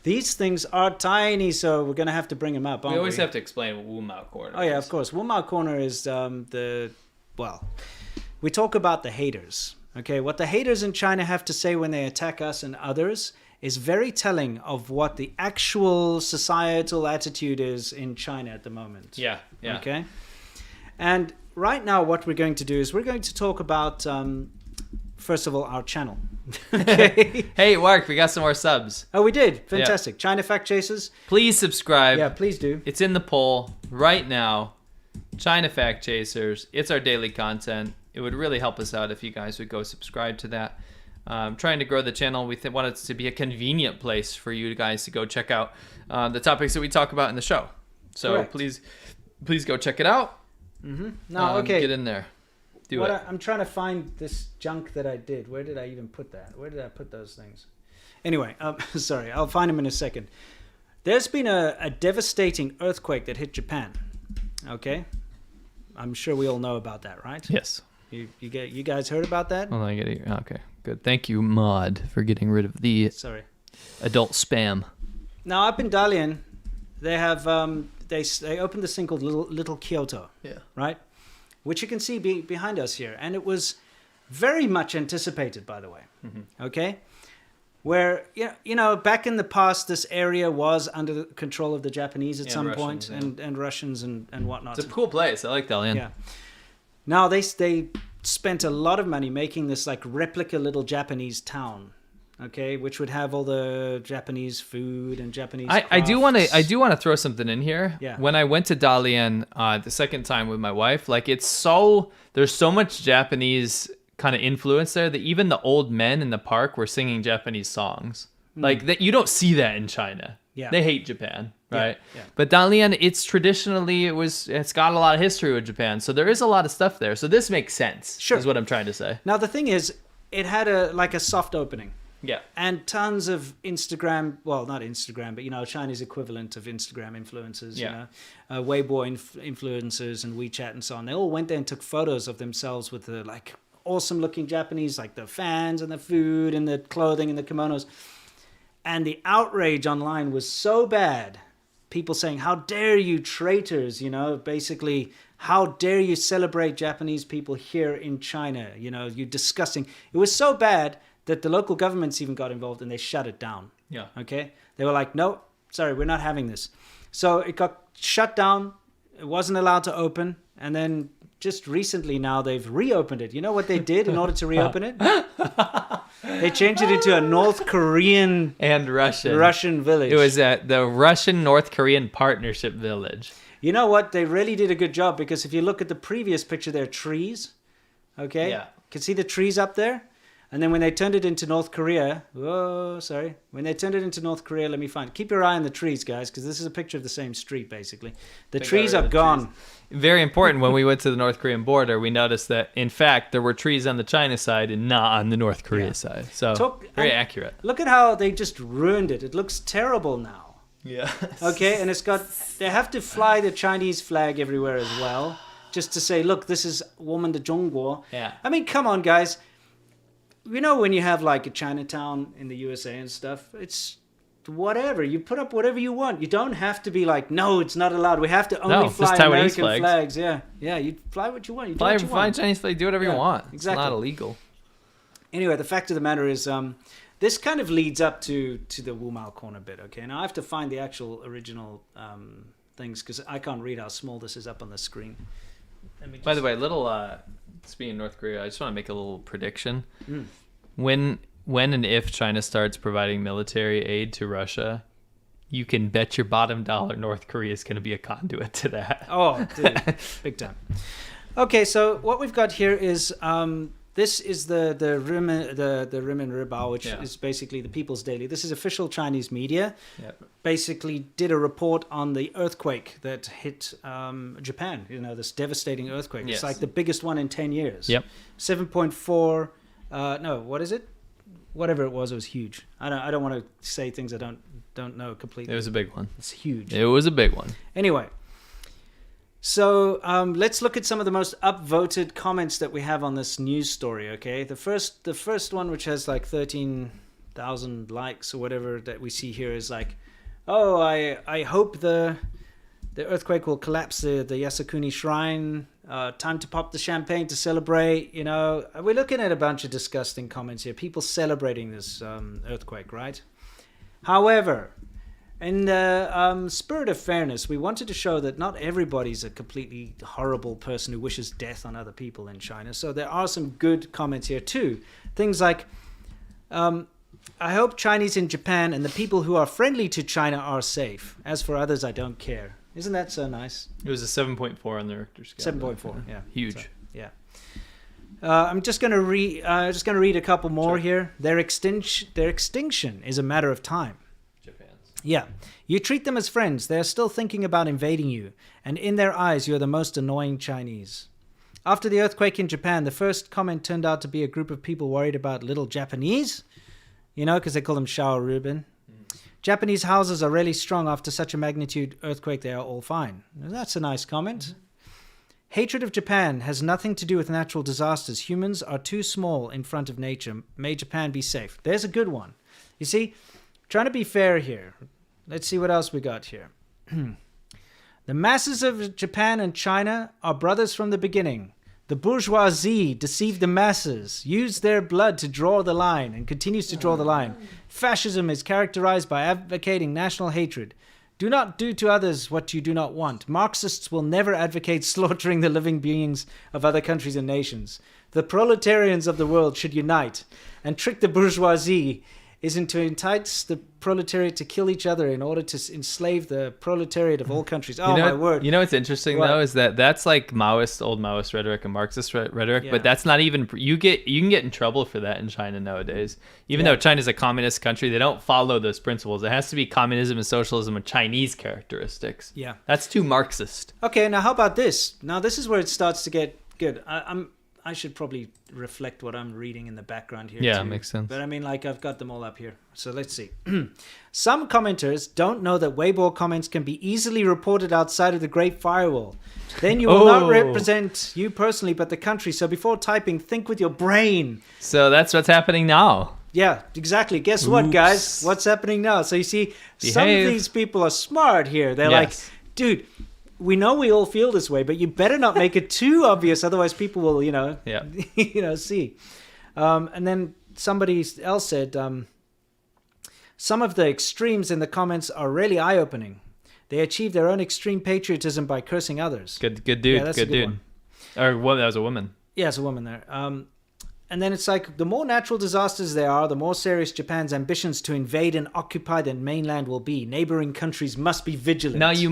These things are tiny, so we're going to have to bring them up, aren't we? Always have to explain what Wumao Corner is. Oh, yeah, of course. Wumao Corner is we talk about the haters. Okay, what the haters in China have to say when they attack us and others is very telling of what the actual societal attitude is in China at the moment. Yeah. Okay? And right now what we're going to do is we're going to talk about, first of all, our channel. Okay? Hey, Mark, we got some more subs. Oh, we did. Fantastic. Yeah. China Fact Chasers. Please subscribe. Yeah, please do. It's in the poll right now. China Fact Chasers. It's our daily content. It would really help us out if you guys would go subscribe to that. Trying to grow the channel. We want it to be a convenient place for you guys to go check out the topics that we talk about in the show. So Correct. please go check it out. Mm-hmm. No, okay. Get in there. Do it. I'm trying to find this junk that I did. Where did I even put that? Where did I put those things? Anyway, sorry. I'll find them in a second. There's been a devastating earthquake that hit Japan. Okay? I'm sure we all know about that, right? Yes. You guys heard about that? Well, I get it. Okay, good. Thank you, Mod, for getting rid of the adult spam. Now, up in Dalian, they have they opened this thing called Little Kyoto. Yeah. Right? Which you can see behind us here, and it was very much anticipated, by the way. Mm-hmm. Okay. Where back in the past, this area was under the control of the Japanese at some point, and Russians and whatnot. It's a cool place. I like Dalian. Yeah. Now they spent a lot of money making this like replica little Japanese town, okay, which would have all the Japanese food and Japanese. I do want to throw something in here. Yeah. When I went to Dalian the second time with my wife, like there's so much Japanese kind of influence there that even the old men in the park were singing Japanese songs. Like that, you don't see that in China. Yeah. They hate Japan, right? Yeah. But Dalian, it's got a lot of history with Japan, so there is a lot of stuff there. So this makes sense. Sure. Is what I'm trying to say. Now the thing is, it had a soft opening. Yeah. And tons of Instagram, well, not Instagram, but Chinese equivalent of Instagram influencers, Weibo influencers and WeChat and so on. They all went there and took photos of themselves with the like awesome looking Japanese, like the fans and the food and the clothing and the kimonos. And the outrage online was so bad. People saying, how dare you traitors, basically, how dare you celebrate Japanese people here in China? You're disgusting. It was so bad that the local governments even got involved and they shut it down. Yeah. Okay? They were like, no, sorry, we're not having this. So it got shut down. It wasn't allowed to open. And then just recently now they've reopened it. You know what they did in order to reopen it? They changed it into a North Korean and Russian village. It was the Russian-North Korean partnership village. You know what? They really did a good job because if you look at the previous picture, there are trees. Okay? Yeah. You can see the trees up there? And then when they turned it into North Korea, when they turned it into North Korea, let me find it. Keep your eye on the trees, guys, because this is a picture of the same street, basically. The trees are gone. Very important. When we went to the North Korean border, we noticed that, in fact, there were trees on the China side and not on the North Korea side. So, very accurate. Look at how they just ruined it. It looks terrible now. Yeah. Okay, and they have to fly the Chinese flag everywhere as well, just to say, look, this is Woman de Zhongguo. Yeah. I mean, come on, guys. When you have like a Chinatown in the USA and stuff, it's whatever. You put up whatever you want. You don't have to be like, no, it's not allowed. We have to only fly American flags. Yeah. You fly what you want. You do what you fly want. Chinese flag. Do whatever you want. Exactly. It's not illegal. Anyway, the fact of the matter is, this kind of leads up to the Wumao Corner bit. Okay, now I have to find the actual original things because I can't read how small this is up on the screen. By the way, speaking of North Korea, I just want to make a little prediction. When and if China starts providing military aid to Russia, you can bet your bottom dollar North Korea is going to be a conduit to that. Oh, dude, big time. Okay, so what we've got here is this is the Rimen Ribao, which is basically the People's Daily. This is official Chinese media. Yep. Basically did a report on the earthquake that hit Japan. This devastating earthquake. Yes. It's like the biggest one in 10 years. Yep. 7.4. No, what is it? Whatever it was huge. I don't want to say things I don't know completely. It was a big one. It's huge. It was a big one. Anyway. So let's look at some of the most upvoted comments that we have on this news story. Okay, the first one, which has like 13,000 likes or whatever that we see here, is like, oh, I hope the earthquake will collapse the Yasukuni shrine. Time to pop the champagne to celebrate. We're looking at a bunch of disgusting comments here. People celebrating this earthquake, right? However, in the spirit of fairness, we wanted to show that not everybody's a completely horrible person who wishes death on other people in China. So there are some good comments here too. Things like, I hope Chinese in Japan and the people who are friendly to China are safe. As for others, I don't care. Isn't that so nice? It was a 7.4 on the Richter scale. 7.4, yeah. Huge. So, yeah. I'm just going to read a couple more here. Their extinction is a matter of time. Yeah. You treat them as friends. They are still thinking about invading you. And in their eyes, you are the most annoying Chinese. After the earthquake in Japan, the first comment turned out to be a group of people worried about little Japanese. Because they call them Shao Rubin. Japanese houses are really strong after such a magnitude earthquake. They are all fine. That's a nice comment. Hatred of Japan has nothing to do with natural disasters. Humans are too small in front of nature. May Japan be safe. There's a good one. You see, trying to be fair here. Let's see what else we got here. The masses of Japan and China are brothers from the beginning. The bourgeoisie deceived the masses, used their blood to draw the line, and continues to draw the line. Fascism is characterized by advocating national hatred. Do not do to others what you do not want. Marxists will never advocate slaughtering the living beings of other countries and nations. The proletarians of the world should unite and trick the bourgeoisie isn't to entice the proletariat to kill each other in order to enslave the proletariat of all countries. Oh, my word. You know what's interesting, though, is that's like old Maoist rhetoric and Marxist rhetoric, but that's not even... You can get in trouble for that in China nowadays. Even though China's a communist country, they don't follow those principles. It has to be communism and socialism with Chinese characteristics. Yeah. That's too Marxist. Okay, now how about this? Now, this is where it starts to get good. I should probably reflect what I'm reading in the background here. Yeah, too. Makes sense. But I've got them all up here. So let's see. Some commenters don't know that Weibo comments can be easily reported outside of the Great Firewall. Then you will not represent you personally, but the country. So before typing, think with your brain. So that's what's happening now. Yeah, exactly. Guess what, guys? What's happening now? So you see, some of these people are smart here. They're like, dude, we know we all feel this way, but you better not make it too obvious, otherwise people will, see. And then somebody else said, some of the extremes in the comments are really eye-opening. They achieve their own extreme patriotism by cursing others. Good dude. Yeah, that's good dude. Or that was a woman. Yeah, it's a woman there. And then it's like, the more natural disasters there are, the more serious Japan's ambitions to invade and occupy the mainland will be. Neighboring countries must be vigilant. Now you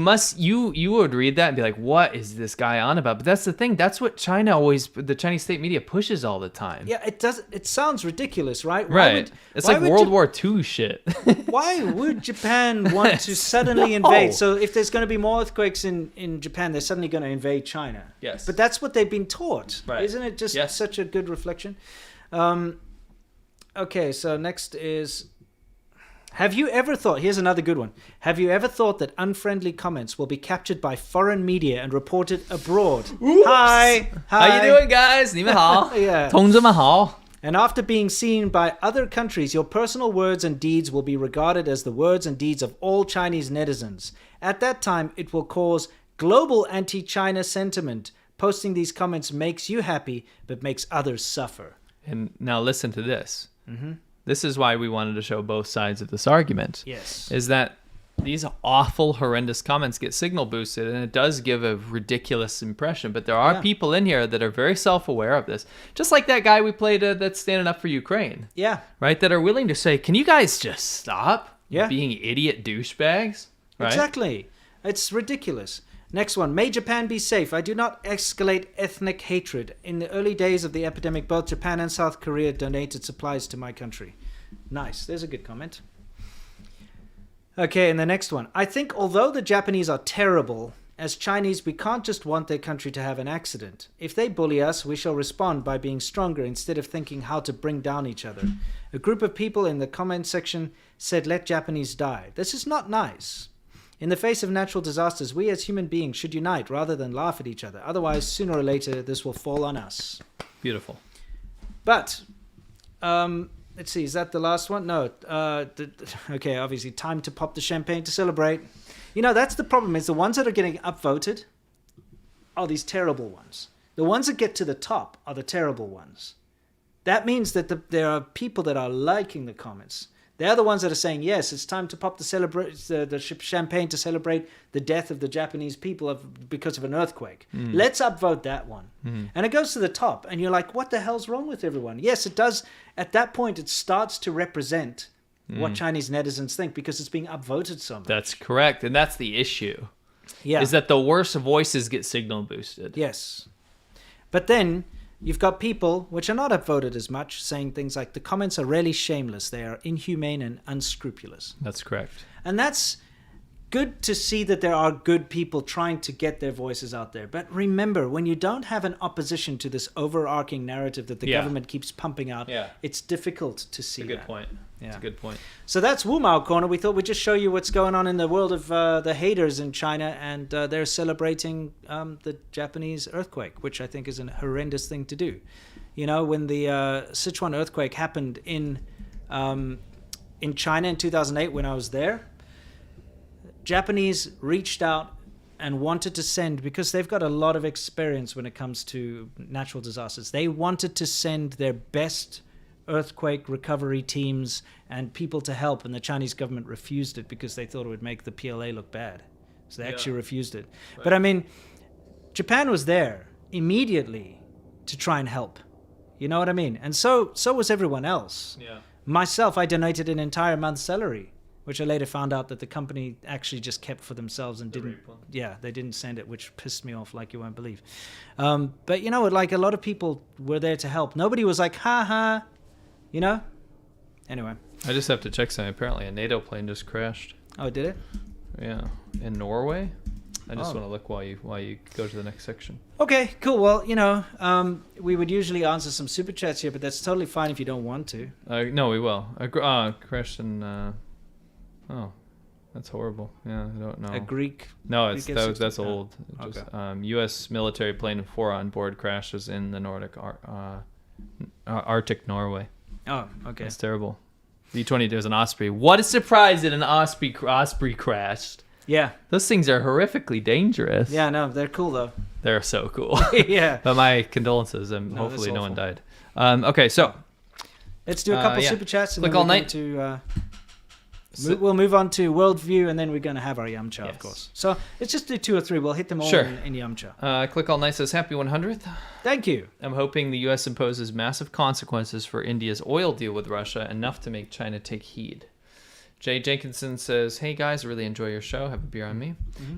would read that and be like, what is this guy on about? But that's the thing. That's what the Chinese state media pushes all the time. Yeah, it does. It sounds ridiculous, right? Right. It's like World War II shit. Why would Japan want to suddenly invade? So if there's going to be more earthquakes in Japan, they're suddenly going to invade China. Yes. But that's what they've been taught. Right. Isn't it just such a good reflection? Okay, so next is, have you ever thought, here's another good one, have you ever thought that unfriendly comments will be captured by foreign media and reported abroad? Oops. Hi. How you doing, guys? 你们好. Yeah. 同志们好. And after being seen by other countries, your personal words and deeds will be regarded as the words and deeds of all Chinese netizens. At that time, it will cause global anti-China sentiment. Posting these comments makes you happy, but makes others suffer. And now listen to this. Mm-hmm. This is why we wanted to show both sides of this argument. Yes. Is that these awful, horrendous comments get signal boosted, and it does give a ridiculous impression. But there are people in here that are very self-aware of this. Just like that guy we played that's standing up for Ukraine. Yeah. Right? That are willing to say, can you guys just stop? being idiot douchebags. Right? Exactly. It's ridiculous. Next one. May Japan be safe. I do not escalate ethnic hatred. In the early days of the epidemic, both Japan and South Korea donated supplies to my country. Nice. There's a good comment. Okay, and the next one. I think although the Japanese are terrible, as Chinese, we can't just want their country to have an accident. If they bully us, we shall respond by being stronger instead of thinking how to bring down each other. A group of people in the comment section said, let Japanese die. This is not nice. In the face of natural disasters, we as human beings should unite rather than laugh at each other. Otherwise, sooner or later, this will fall on us. Beautiful. But, let's see, is that the last one? No. Okay, obviously, time to pop the champagne to celebrate. You know, that's the problem, is the ones that are getting upvoted are these terrible ones. The ones that get to the top are the terrible ones. That means that there are people that are liking the comments. They're the ones that are saying, yes, it's time to pop the champagne to celebrate the death of the Japanese people because of an earthquake. Let's upvote that one. And it goes to the top, and you're like, what the hell's wrong with everyone? Yes, it does. At that point, it starts to represent what Chinese netizens think because it's being upvoted so much. That's correct, and that's the issue. Yeah. Is that the worst voices get signal boosted. Yes. But then you've got people, which are not upvoted as much, saying things like, the comments are really shameless. They are inhumane and unscrupulous. That's correct. And that's good to see that there are good people trying to get their voices out there. But remember, when you don't have an opposition to this overarching narrative that the government keeps pumping out, it's difficult to see that. That's a good point. Yeah. That's a good point. So that's Wumao Corner. We thought we'd just show you what's going on in the world of the haters in China, and they're celebrating the Japanese earthquake, which I think is a horrendous thing to do. You know, when the Sichuan earthquake happened in China in 2008, when I was there, Japanese reached out and wanted to send, because they've got a lot of experience when it comes to natural disasters, they wanted to send their best earthquake recovery teams and people to help, and the Chinese government refused it because they thought it would make the PLA look bad. So they actually refused it. Right. But I mean, Japan was there immediately to try and help. You know what I mean? And so was everyone else. Yeah. Myself, I donated an entire month's salary, which I later found out that the company actually just kept for themselves and they didn't send it, which pissed me off like you won't believe. But you know, like a lot of people were there to help. Nobody was like, ha ha, you know? Anyway. I just have to check something. Apparently a NATO plane just crashed. Oh, did it? Yeah. In Norway? I just want to look while you go to the next section. Okay, cool. Well, you know, we would usually answer some super chats here, but that's totally fine if you don't want to. No, we will. Crashed in... oh, that's horrible. Yeah, I don't know. A Greek? No, that's old. Just, U.S. military plane with 4 on board crashes in the Nordic Arctic Norway. Oh, okay. That's terrible. D-20 was an Osprey. What a surprise that an Osprey crashed. Yeah. Those things are horrifically dangerous. Yeah, no, they're cool though. They're so cool. Yeah. But my condolences, and hopefully no one died. Okay, so. Let's do a couple super chats. And Click then all night. We'll move on to Worldview, and then we're going to have our Yamcha, of course. So let's just do 2 or 3. We'll hit them all in Yamcha. Click All Night says, Happy 100th. Thank you. I'm hoping the U.S. imposes massive consequences for India's oil deal with Russia, enough to make China take heed. Jay Jenkinson says, Hey guys, I really enjoy your show. Have a beer on me. Mm-hmm.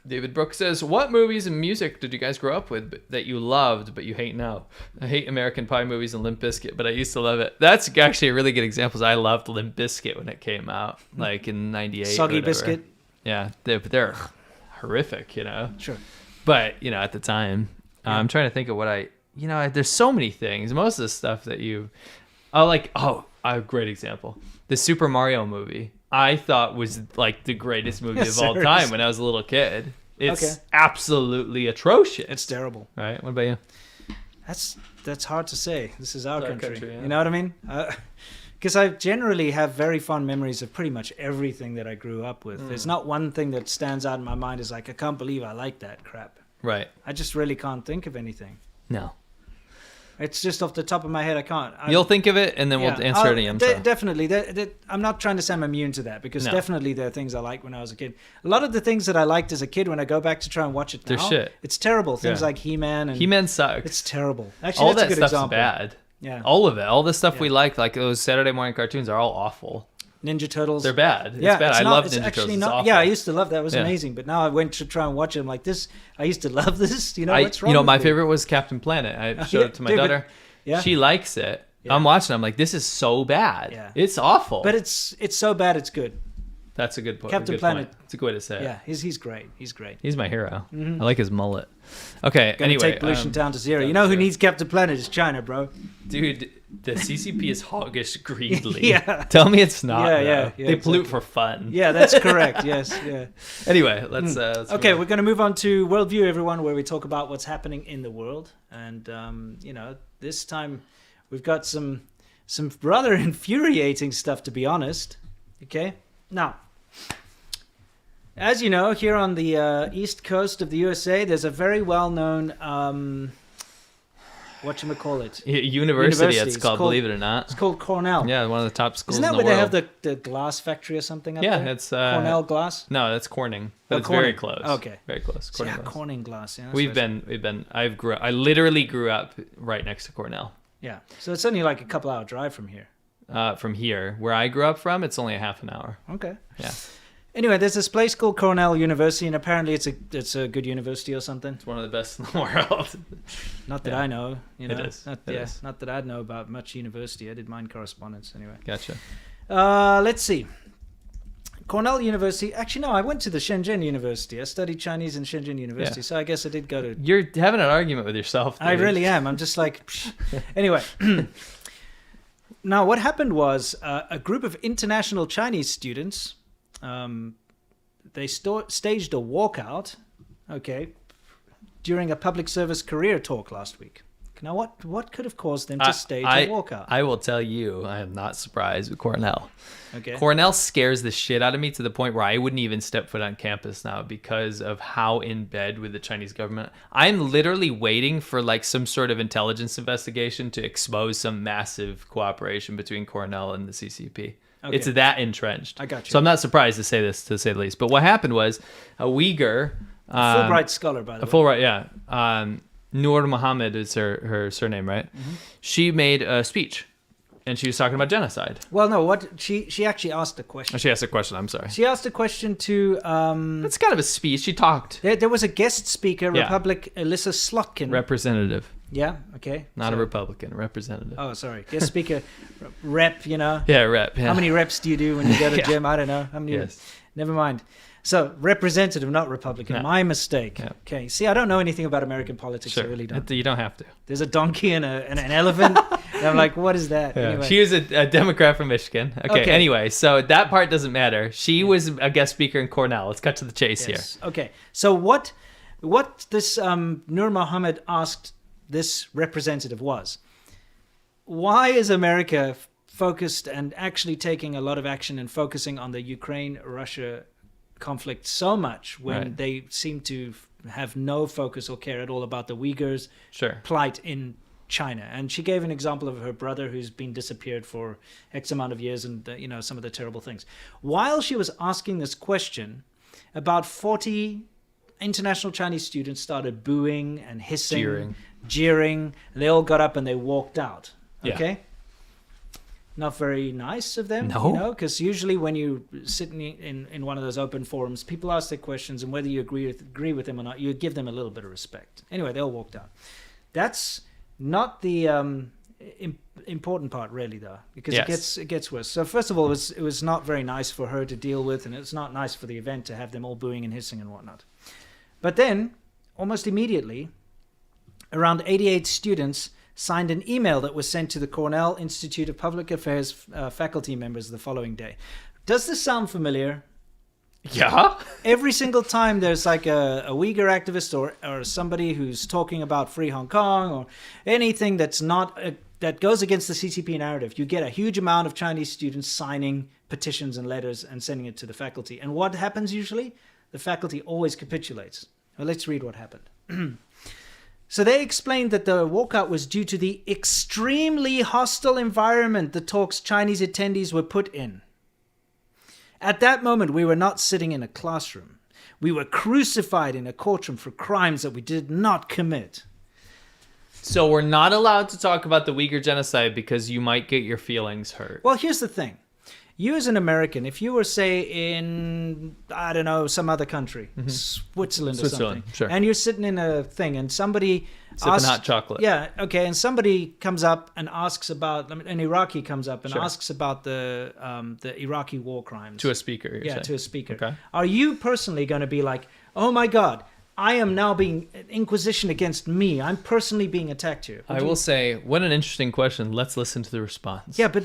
David Brooks says, What movies and music did you guys grow up with that you loved but you hate now? I hate American Pie movies and Limp Bizkit, but I used to love it. That's actually a really good example. I loved Limp Bizkit when it came out, like in 98. Soggy Biscuit. Yeah, they're horrific, you know? Sure. But, you know, at the time, I'm trying to think of there's so many things. Most of the stuff that a great example. The Super Mario movie, I thought was like the greatest movie of all time when I was a little kid. It's absolutely atrocious. It's terrible. Right? What about you? That's hard to say. This is our country. Yeah. You know what I mean? Because I generally have very fond memories of pretty much everything that I grew up with. There's not one thing that stands out in my mind as like, I can't believe I like that crap. Right. I just really can't think of anything. No. It's just off the top of my head. I can't. You'll think of it, and then we'll answer it in Yamcha. Definitely. I'm not trying to say I'm immune to that, because definitely there are things I like when I was a kid. A lot of the things that I liked as a kid, when I go back to try and watch it now, they're shit. It's terrible. Things like He-Man. He-Man sucks. It's terrible. Actually, all that's that a good stuff's example. bad. Yeah. All of it. All the stuff we like those Saturday morning cartoons are all awful. Ninja Turtles. They're bad. It's bad. I love Ninja Turtles. It's awful. Yeah, I used to love that. It was amazing. But now I went to try and watch it. I'm like, I used to love this. What's wrong with my me? favorite was Captain Planet. I showed it to my daughter. She likes it. Yeah. I'm watching. I'm like, this is so bad. Yeah. It's awful. But it's so bad, it's good. That's a good point. Captain Planet. It's a good way to say it. Yeah, he's great. He's great. He's my hero. Mm-hmm. I like his mullet. Okay, anyway. Take pollution down to zero. You know who needs Captain Planet is China, bro. Dude, the CCP is hoggish greedily. Tell me it's not. Yeah, they pollute for fun. Yeah, that's correct. Yes, yeah. Anyway, let's okay, we're going to move on to Worldview, everyone, where we talk about what's happening in the world. And, this time we've got some rather infuriating stuff, to be honest. Okay? Now, as you know, here on the east coast of the USA, there's a very well-known, whatchamacallit? University, it's called, believe it or not. It's called Cornell. Yeah, one of the top schools in the world. Isn't that where they have the glass factory or something up there? Yeah, it's... Cornell glass? No, that's Corning. But it's very close. Okay. Very close. Corning glass. Corning glass. Yeah, I literally grew up right next to Cornell. Yeah, so it's only like a couple-hour drive from here. From here. Where I grew up from, it's only a half an hour. Okay. Yeah. Anyway, there's this place called Cornell University, and apparently it's a good university or something. It's one of the best in the world. Not that I know. It is. Not that I know about much university. I did mine correspondence anyway. Gotcha. Let's see. Cornell University. Actually, no, I went to the Shenzhen University. I studied Chinese in Shenzhen University, so I guess I did go to... You're having an argument with yourself, dude. I really am. I'm just like... Anyway... Now, what happened was a group of international Chinese students, they staged a walkout, during a public service career talk last week. Now, what could have caused them to stage a walkout? I will tell you, I am not surprised with Cornell. Okay. Cornell scares the shit out of me to the point where I wouldn't even step foot on campus now because of how in bed with the Chinese government. I'm literally waiting for like some sort of intelligence investigation to expose some massive cooperation between Cornell and the CCP. Okay. It's that entrenched. I got you. So I'm not surprised to say this, to say the least. But what happened was a Uyghur... A Fulbright scholar, by the way. A Fulbright, yeah. Noor Mohammed is her surname, right? Mm-hmm. She made a speech, and she was talking about genocide. Well, no, she actually asked a question. Oh, she asked a question, I'm sorry. She asked a question to... That's kind of a speech. She talked. There was a guest speaker, Republic Alyssa Slotkin. Representative. Yeah, okay. Not a Republican, representative. Oh, sorry. Guest speaker, rep, Yeah, rep. Yeah. How many reps do you do when you go to the gym? I don't know. How many? Yes. Never mind. So, representative, not Republican. No. My mistake. Yeah. Okay. See, I don't know anything about American politics. Sure. I really don't. You don't have to. There's a donkey and an elephant. And I'm like, what is that? Yeah. Anyway. She was a Democrat from Michigan. Okay. Anyway, so that part doesn't matter. She was a guest speaker in Cornell. Let's cut to the chase here. Okay. So what this Nur Mohammed asked this representative was, why is America focused and actually taking a lot of action and focusing on the Ukraine-Russia conflict so much when they seem to have no focus or care at all about the Uyghurs' plight in China? And she gave an example of her brother who's been disappeared for X amount of years and, some of the terrible things. While she was asking this question, about 40 international Chinese students started booing and hissing, jeering. They all got up and they walked out. Okay? Yeah. Not very nice of them, because usually when you sit in one of those open forums, people ask their questions, and whether you agree with them or not, you give them a little bit of respect. Anyway, they all walked out. That's not the important part, really, though, because it gets worse. So first of all, it was not very nice for her to deal with, and it's not nice for the event to have them all booing and hissing and whatnot. But then, almost immediately, around 88 students signed an email that was sent to the Cornell Institute of Public Affairs faculty members the following day. Does this sound familiar? Yeah. Every single time there's like a Uyghur activist or somebody who's talking about free Hong Kong or anything that's not that goes against the CCP narrative, you get a huge amount of Chinese students signing petitions and letters and sending it to the faculty. And what happens usually? The faculty always capitulates. Well, let's read what happened. So they explained that the walkout was due to the extremely hostile environment the talk's Chinese attendees were put in. At that moment, we were not sitting in a classroom. We were crucified in a courtroom for crimes that we did not commit. So we're not allowed to talk about the Uyghur genocide because you might get your feelings hurt. Well, here's the thing. you as an American, if you were, say, in, I don't know, some other country, Switzerland or something, sure. and you're sitting in a thing and somebody sipping hot chocolate. Yeah, okay, and somebody comes up and asks about, an Iraqi comes up and asks about the Iraqi war crimes. To a speaker, you're saying. To a speaker. Okay. Are you personally going to be like, oh my God, I am now being inquisition against me. I'm personally being attacked here. I will say, what an interesting question. Let's listen to the response. Yeah, but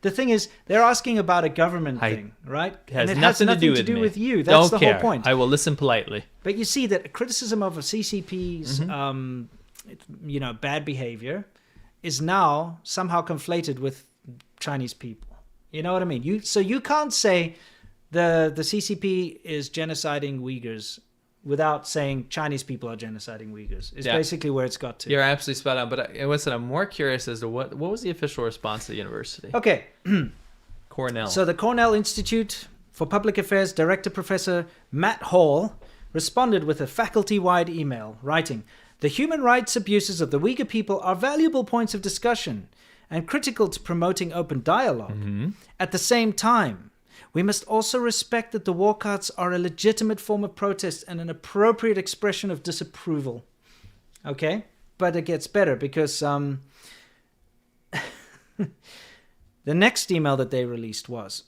the thing is, they're asking about a government thing, right? It has and it nothing has to nothing do with me. you. That's Don't the care. whole point. I will listen politely. But you see that criticism of a CCP's, bad behavior is now somehow conflated with Chinese people. You know what I mean? You can't say the CCP is genociding Uyghurs without saying Chinese people are genociding Uyghurs. It's basically where it's got to. You're absolutely spot on. But listen, I'm more curious as to what was the official response to the university? Okay. Cornell. So the Cornell Institute for Public Affairs Director Professor Matt Hall responded with a faculty-wide email writing, "The human rights abuses of the Uyghur people are valuable points of discussion and critical to promoting open dialogue. At the same time, we must also respect that the walkouts are a legitimate form of protest and an appropriate expression of disapproval." Okay? But it gets better because the next email that they released was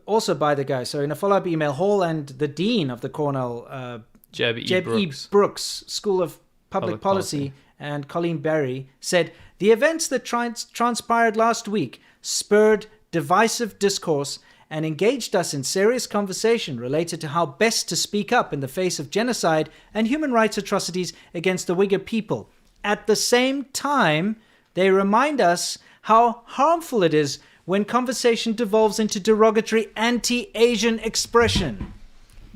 also by the guy. So in a follow-up email, Hall and the dean of the Cornell, Jeb E. Brooks School of Public Policy, and Colleen Berry, said, "The events that transpired last week spurred divisive discourse and engaged us in serious conversation related to how best to speak up in the face of genocide and human rights atrocities against the Uyghur people. At the same time, they remind us how harmful it is when conversation devolves into derogatory anti-Asian expression."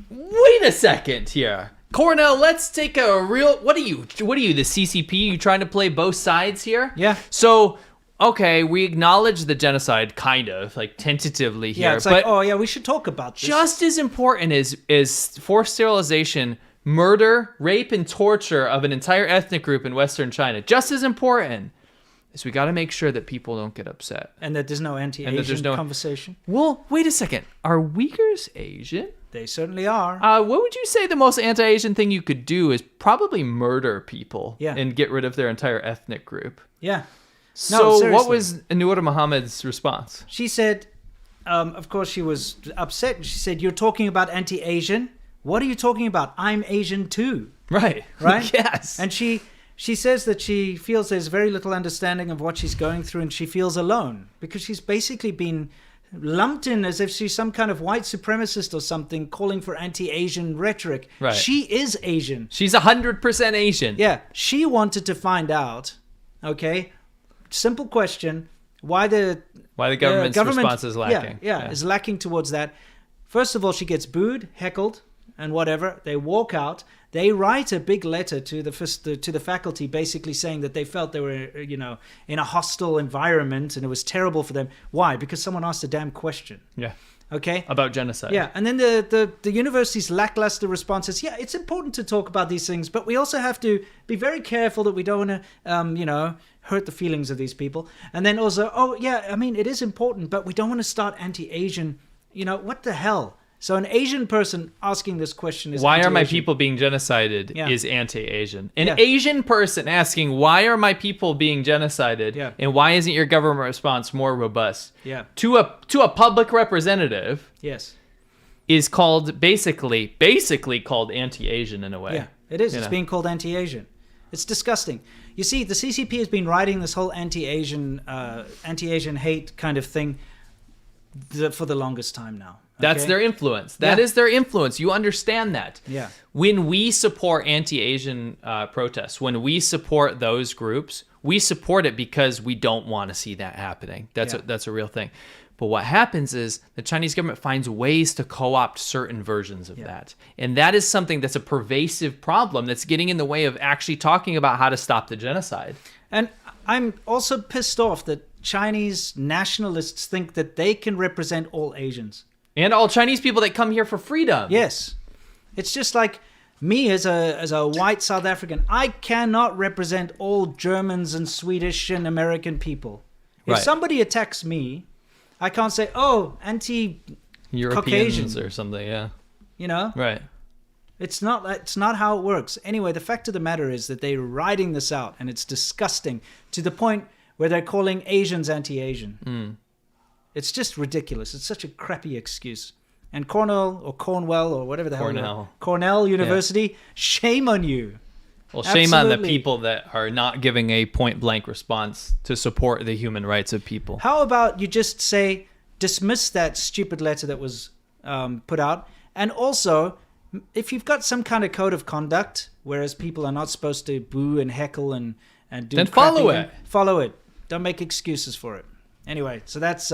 Wait a second here. Cornell, let's take a real... What are you, the CCP? You trying to play both sides here? Yeah. So, okay, we acknowledge the genocide, kind of, like tentatively here. Yeah, it's like, oh yeah, we should talk about this. Just as important is forced sterilization, murder, rape, and torture of an entire ethnic group in Western China. Just as important is we got to make sure that people don't get upset. And that there's no anti-Asian conversation. Well, wait a second. Are Uyghurs Asian? They certainly are. What would you say the most anti-Asian thing you could do is probably murder people and get rid of their entire ethnic group? Yeah. So what was Noor Muhammad's response? She said, of course she was upset. She said, "You're talking about anti-Asian? What are you talking about? I'm Asian too." Right. Yes. And she says that she feels there's very little understanding of what she's going through and she feels alone because she's basically been lumped in as if she's some kind of white supremacist or something calling for anti-Asian rhetoric. Right. She is Asian. She's 100% Asian. Yeah. She wanted to find out, okay, simple question, why the government's response is lacking. Yeah, is lacking towards that. First of all, she gets booed, heckled, and whatever. They walk out. They write a big letter to the faculty, basically saying that they felt they were, in a hostile environment and it was terrible for them. Why? Because someone asked a damn question. Yeah. Okay. About genocide. Yeah, and then the university's lackluster response is, yeah, it's important to talk about these things, but we also have to be very careful that we don't want to, hurt the feelings of these people. And then also, oh yeah, I mean, it is important, but we don't want to start anti-Asian. What the hell? So an Asian person asking this question is why are my anti-Asian. people being genocided is anti-Asian. An Yeah. Asian person asking why are my people being genocided and why isn't your government response more robust? Yeah. To a public representative Yes. is called basically called anti-Asian in a way. Yeah, it is. It's being called anti-Asian. It's disgusting. You see, the CCP has been riding this whole anti-Asian hate kind of thing for the longest time now. That's their influence. That is their influence. You understand that. Yeah. When we support anti-Asian protests, when we support those groups, we support it because we don't want to see that happening. That's a real thing. But what happens is the Chinese government finds ways to co-opt certain versions of that. And that is something that's a pervasive problem that's getting in the way of actually talking about how to stop the genocide. And I'm also pissed off that Chinese nationalists think that they can represent all Asians. And all Chinese people that come here for freedom. Yes. It's just like me as a white South African, I cannot represent all Germans and Swedish and American people. If somebody attacks me, I can't say, oh, Europeans or something, yeah. You know? Right. It's not how it works. Anyway, the fact of the matter is that they're writing this out, and it's disgusting to the point where they're calling Asians anti-Asian. It's just ridiculous. It's such a crappy excuse. And Cornell or whatever the hell. Cornell University, shame on you. Well, shame on the people that are not giving a point-blank response to support the human rights of people. How about you just say, dismiss that stupid letter that was put out, and also, if you've got some kind of code of conduct, whereas people are not supposed to boo and heckle and do then follow it. Follow it. Don't make excuses for it. Anyway, so that's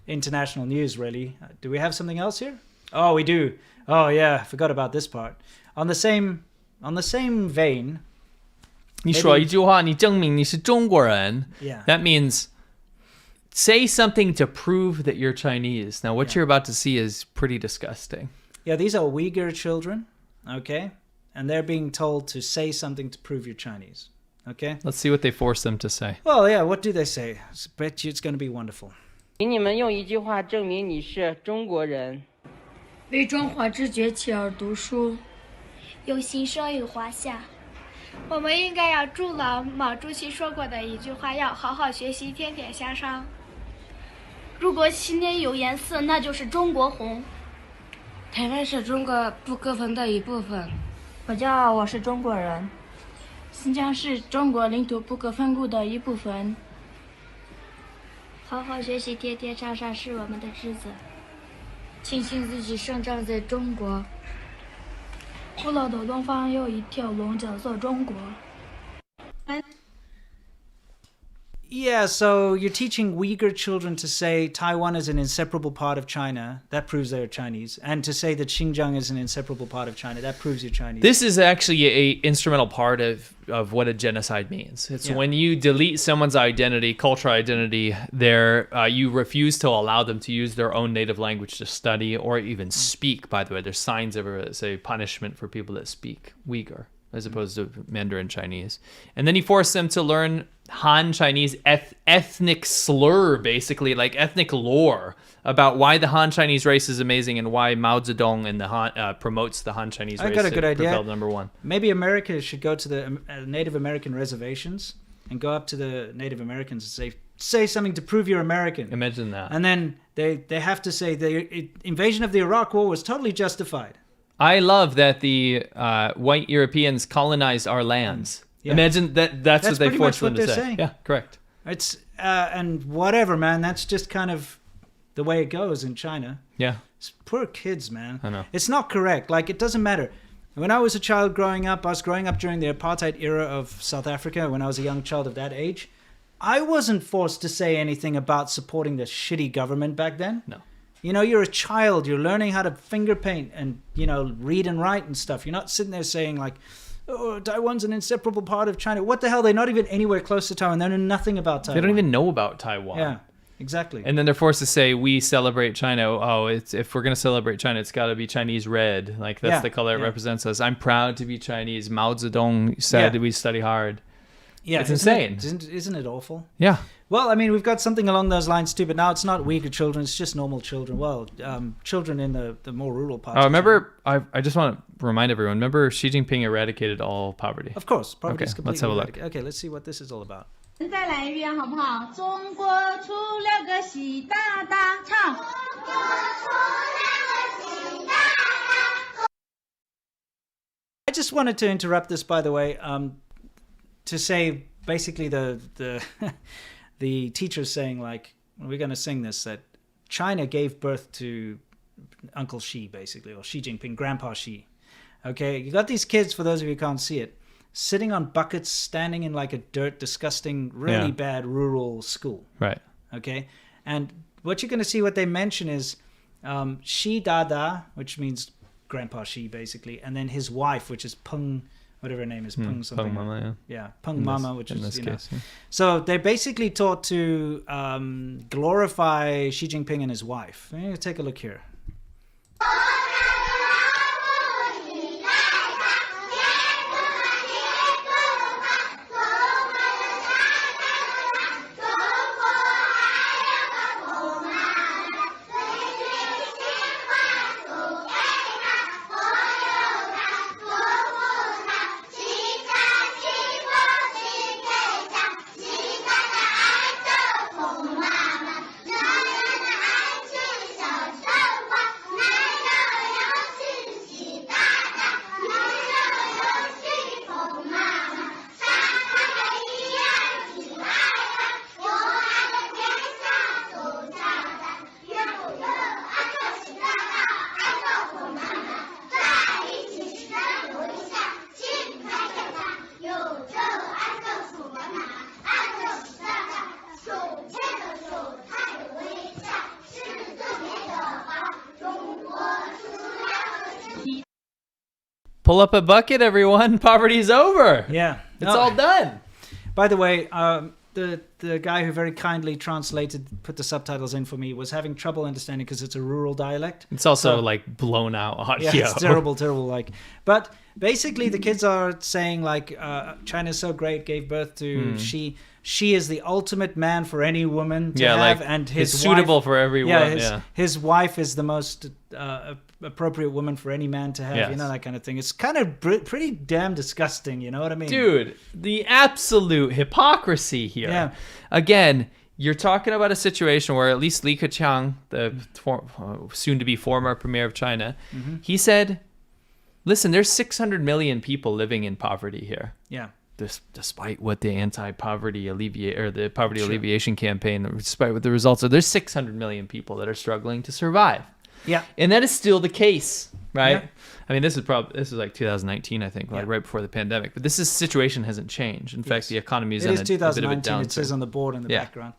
international news, really. Do we have something else here? Oh, we do. Oh, yeah, I forgot about this part. On the same vein, 你说一句话，你证明你是中国人. Yeah. That means say something to prove that you're Chinese. Now, what you're about to see is pretty disgusting. Yeah, these are Uyghur children, okay? And they're being told to say something to prove you're Chinese, okay? Let's see what they force them to say. Well, yeah, what do they say? I bet you it's going to be wonderful. 请你们用一句话证明你是中国人。为中华之崛起而读书，用心生于华夏。我们应该要筑牢毛主席说过的一句话，要好好学习，天天向上。如果新年有颜色，那就是中国红。台湾是中国不可分的一部分。我骄傲，我是中国人。新疆是中国领土不可分割的一部分。好好学习，天天向上是我们的职责。庆幸自己生长在中国。古老的东方有一条龙，叫做中国。Yeah, so you're teaching Uyghur children to say Taiwan is an inseparable part of China. That proves they're Chinese. And to say that Xinjiang is an inseparable part of China. That proves you're Chinese. This is actually an instrumental part of what a genocide means. It's when you delete someone's identity, cultural identity, you refuse to allow them to use their own native language to study or even speak, by the way. There's signs of a punishment for people that speak Uyghur as opposed to Mandarin Chinese. And then you force them to learn Han Chinese ethnic slur, basically, like ethnic lore about why the Han Chinese race is amazing and why Mao Zedong and the Han promotes the Han Chinese race. I got a good idea. #1. Maybe America should go to the Native American reservations and go up to the Native Americans and say something to prove you're American. Imagine that. And then they have to say the invasion of the Iraq War was totally justified. I love that the white Europeans colonized our lands. Yeah. Imagine that's what they forced them to say. Saying. Yeah, correct. It's and whatever, man. That's just kind of the way it goes in China. Yeah. It's poor kids, man. I know. It's not correct. Like, it doesn't matter. When I was a child growing up, I was growing up during the apartheid era of South Africa. When I was a young child of that age, I wasn't forced to say anything about supporting the shitty government back then. No. You know, you're a child. You're learning how to finger paint and, read and write and stuff. You're not sitting there saying, like, oh, Taiwan's an inseparable part of China. What the hell? They're not even anywhere close to Taiwan. They know nothing about Taiwan. They don't even know about Taiwan. Yeah, exactly. And then they're forced to say, we celebrate China. Oh, if we're going to celebrate China, it's got to be Chinese red. Like, that's the color it represents us. I'm proud to be Chinese. Mao Zedong said we study hard. Yeah, it's insane. Isn't it awful? Yeah. Well, I mean, we've got something along those lines too, but now it's not Uyghur children, it's just normal children. Well, children in the more rural parts. Oh, remember, I just want to remind everyone, remember Xi Jinping eradicated all poverty? Of course, poverty is completely let's have a look. Okay, let's see what this is all about. 再来一遍好不好？中国出了个习大大，唱。中国出了个习大大。 I just wanted to interrupt this, by the way, to say basically the the teacher's saying, like, we're going to sing this, that China gave birth to Uncle Xi, basically, or Xi Jinping, Grandpa Xi. Okay, you got these kids, for those of you who can't see it, sitting on buckets, standing in like a dirt, disgusting, really bad rural school. Right. Okay, and what you're going to see, what they mention is Xi Dada, which means Grandpa Xi, basically, and then his wife, which is Peng, whatever her name is, Peng something. Peng Mama, yeah. Peng Mama, which is, this case, So they're basically taught to glorify Xi Jinping and his wife. Take a look here. pull up a bucket, everyone. Poverty's over. Yeah. It's all done. By the way, the guy who very kindly put the subtitles in for me, was having trouble understanding because it's a rural dialect. It's also like blown out audio. Yeah, it's terrible. Like, but basically the kids are saying like, China's so great, gave birth to she is the ultimate man for any woman to have, like, and his it's wife, suitable for everyone. His wife is the most appropriate woman for any man to have. You know, that kind of thing. It's kind of pretty damn disgusting. You know what I mean, dude? The absolute hypocrisy here. Yeah. Again, you're talking about a situation where at least Li Keqiang, the soon-to-be former premier of China, he said, "Listen, there's 600 million people living in poverty here." Yeah. Despite what the anti-poverty alleviation campaign, despite what the results are, there's 600 million people that are struggling to survive. Yeah, and that is still the case, right? Yeah. I mean, this is like 2019, I think, like right before the pandemic. But this situation hasn't changed. In fact, the economy is on a bit of a downturn. It says on the board in the background.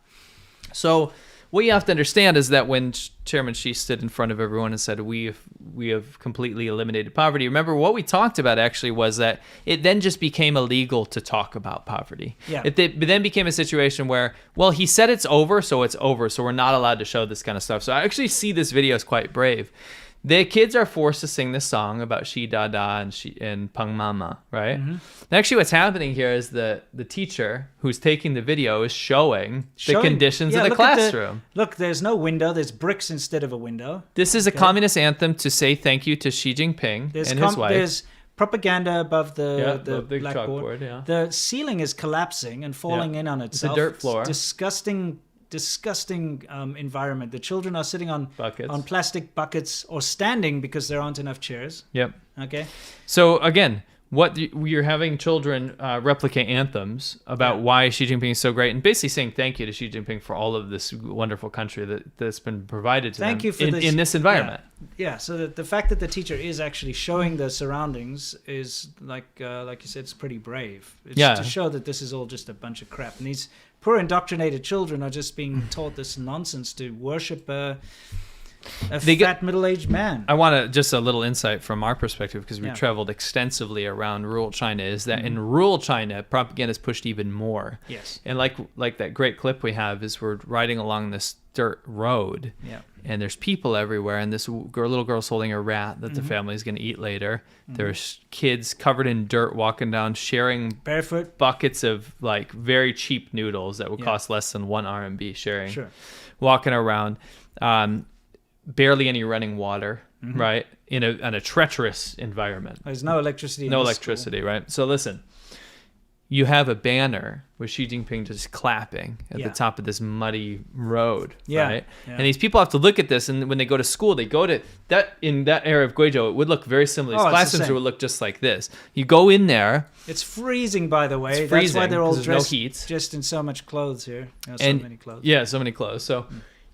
So what you have to understand is that when Chairman Xi stood in front of everyone and said, we have completely eliminated poverty, remember what we talked about actually was that it then just became illegal to talk about poverty. Yeah. It then became a situation where, well, he said it's over, so we're not allowed to show this kind of stuff. So I actually see this video as quite brave. The kids are forced to sing this song about Xi Dada and Peng Mama, right? And actually what's happening here is the teacher who's taking the video is showing the conditions of the classroom. Look, there's no window. There's bricks instead of a window. This is a communist anthem to say thank you to Xi Jinping and his wife. There's propaganda above the blackboard. Yeah. The ceiling is collapsing and falling in on itself. It's a dirt floor. Disgusting environment. The children are sitting on buckets, on plastic buckets, or standing because there aren't enough chairs. Yep. Okay. So again, you're having children replicate anthems about why Xi Jinping is so great, and basically saying thank you to Xi Jinping for all of this wonderful country that's been provided to them in this environment. Yeah. So the fact that the teacher is actually showing the surroundings is like you said, it's pretty brave. It's to show that this is all just a bunch of crap, and these poor indoctrinated children are just being taught this nonsense to worship a fat middle-aged man. I want to just a little insight from our perspective, because we've traveled extensively around rural China, is that in rural China, propaganda is pushed even more. Yes. And like that great clip we have is we're riding along this dirt road, and there's people everywhere, and this little girl's holding a rat that the family's going to eat later. There's kids covered in dirt walking down, sharing barefoot buckets of like very cheap noodles that would cost less than 1 RMB, sharing, walking around. Barely any running water, right? In a treacherous environment. There's no electricity. No electricity, right? So listen, you have a banner with Xi Jinping just clapping at the top of this muddy road, right? Yeah. And these people have to look at this, and when they go to school, they go to that in that area of Guizhou. It would look very similar. These classrooms would look just like this. You go in there. It's freezing, by the way. It's freezing. That's why they're all dressed no heat. Just in so much clothes here. So many clothes. Yeah, so many clothes. So.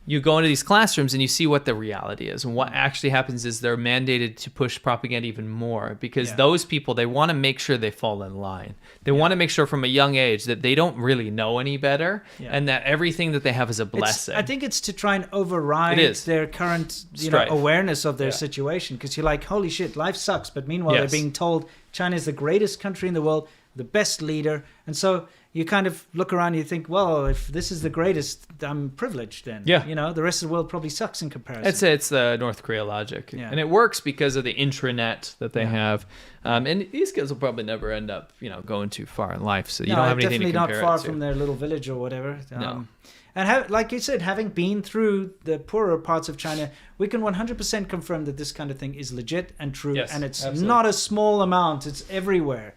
You go into these classrooms and you see what the reality is. And what actually happens is they're mandated to push propaganda even more, because those people, they want to make sure they fall in line. They want to make sure from a young age that they don't really know any better and that everything that they have is a blessing. I think it's to try and override their current awareness of their situation, because you're like, holy shit, life sucks. But meanwhile, they're being told China is the greatest country in the world, the best leader. And so you kind of look around and you think, well, if this is the greatest, I'm privileged then. Yeah. The rest of the world probably sucks in comparison. It's the North Korea logic. Yeah. And it works because of the intranet that they have. And these kids will probably never end up, going too far in life. So you don't have anything to compare it to. Definitely not far from their little village or whatever. No. And like you said, having been through the poorer parts of China, we can 100% confirm that this kind of thing is legit and true. Yes, and it's absolutely. Not a small amount. It's everywhere.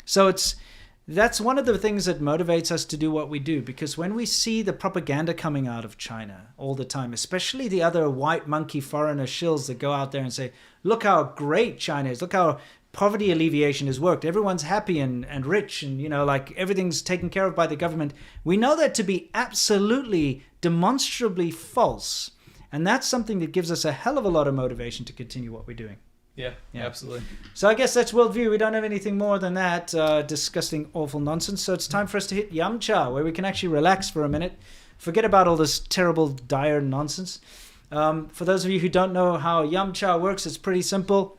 So that's one of the things that motivates us to do what we do, because when we see the propaganda coming out of China all the time, especially the other white monkey foreigner shills that go out there and say, look how great China is, look how poverty alleviation has worked, everyone's happy and rich, and like everything's taken care of by the government. We know that to be absolutely demonstrably false, and that's something that gives us a hell of a lot of motivation to continue what we're doing. Yeah, absolutely. So I guess that's worldview. We don't have anything more than that disgusting, awful nonsense. So it's time for us to hit Yamcha, where we can actually relax for a minute. Forget about all this terrible, dire nonsense. For those of you who don't know how Yamcha works, it's pretty simple.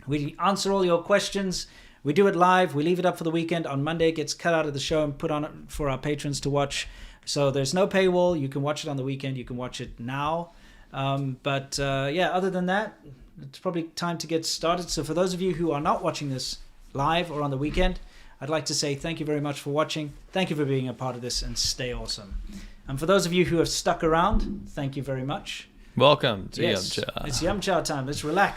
We answer all your questions. We do it live. We leave it up for the weekend. On Monday, it gets cut out of the show and put on for our patrons to watch. So there's no paywall. You can watch it on the weekend. You can watch it now. Other than that, it's probably time to get started. So for those of you who are not watching this live or on the weekend, I'd like to say thank you very much for watching. Thank you for being a part of this, and stay awesome. And for those of you who have stuck around, thank you very much. Welcome to Yes, Yum Cha. it's Yum Cha time. Let's relax.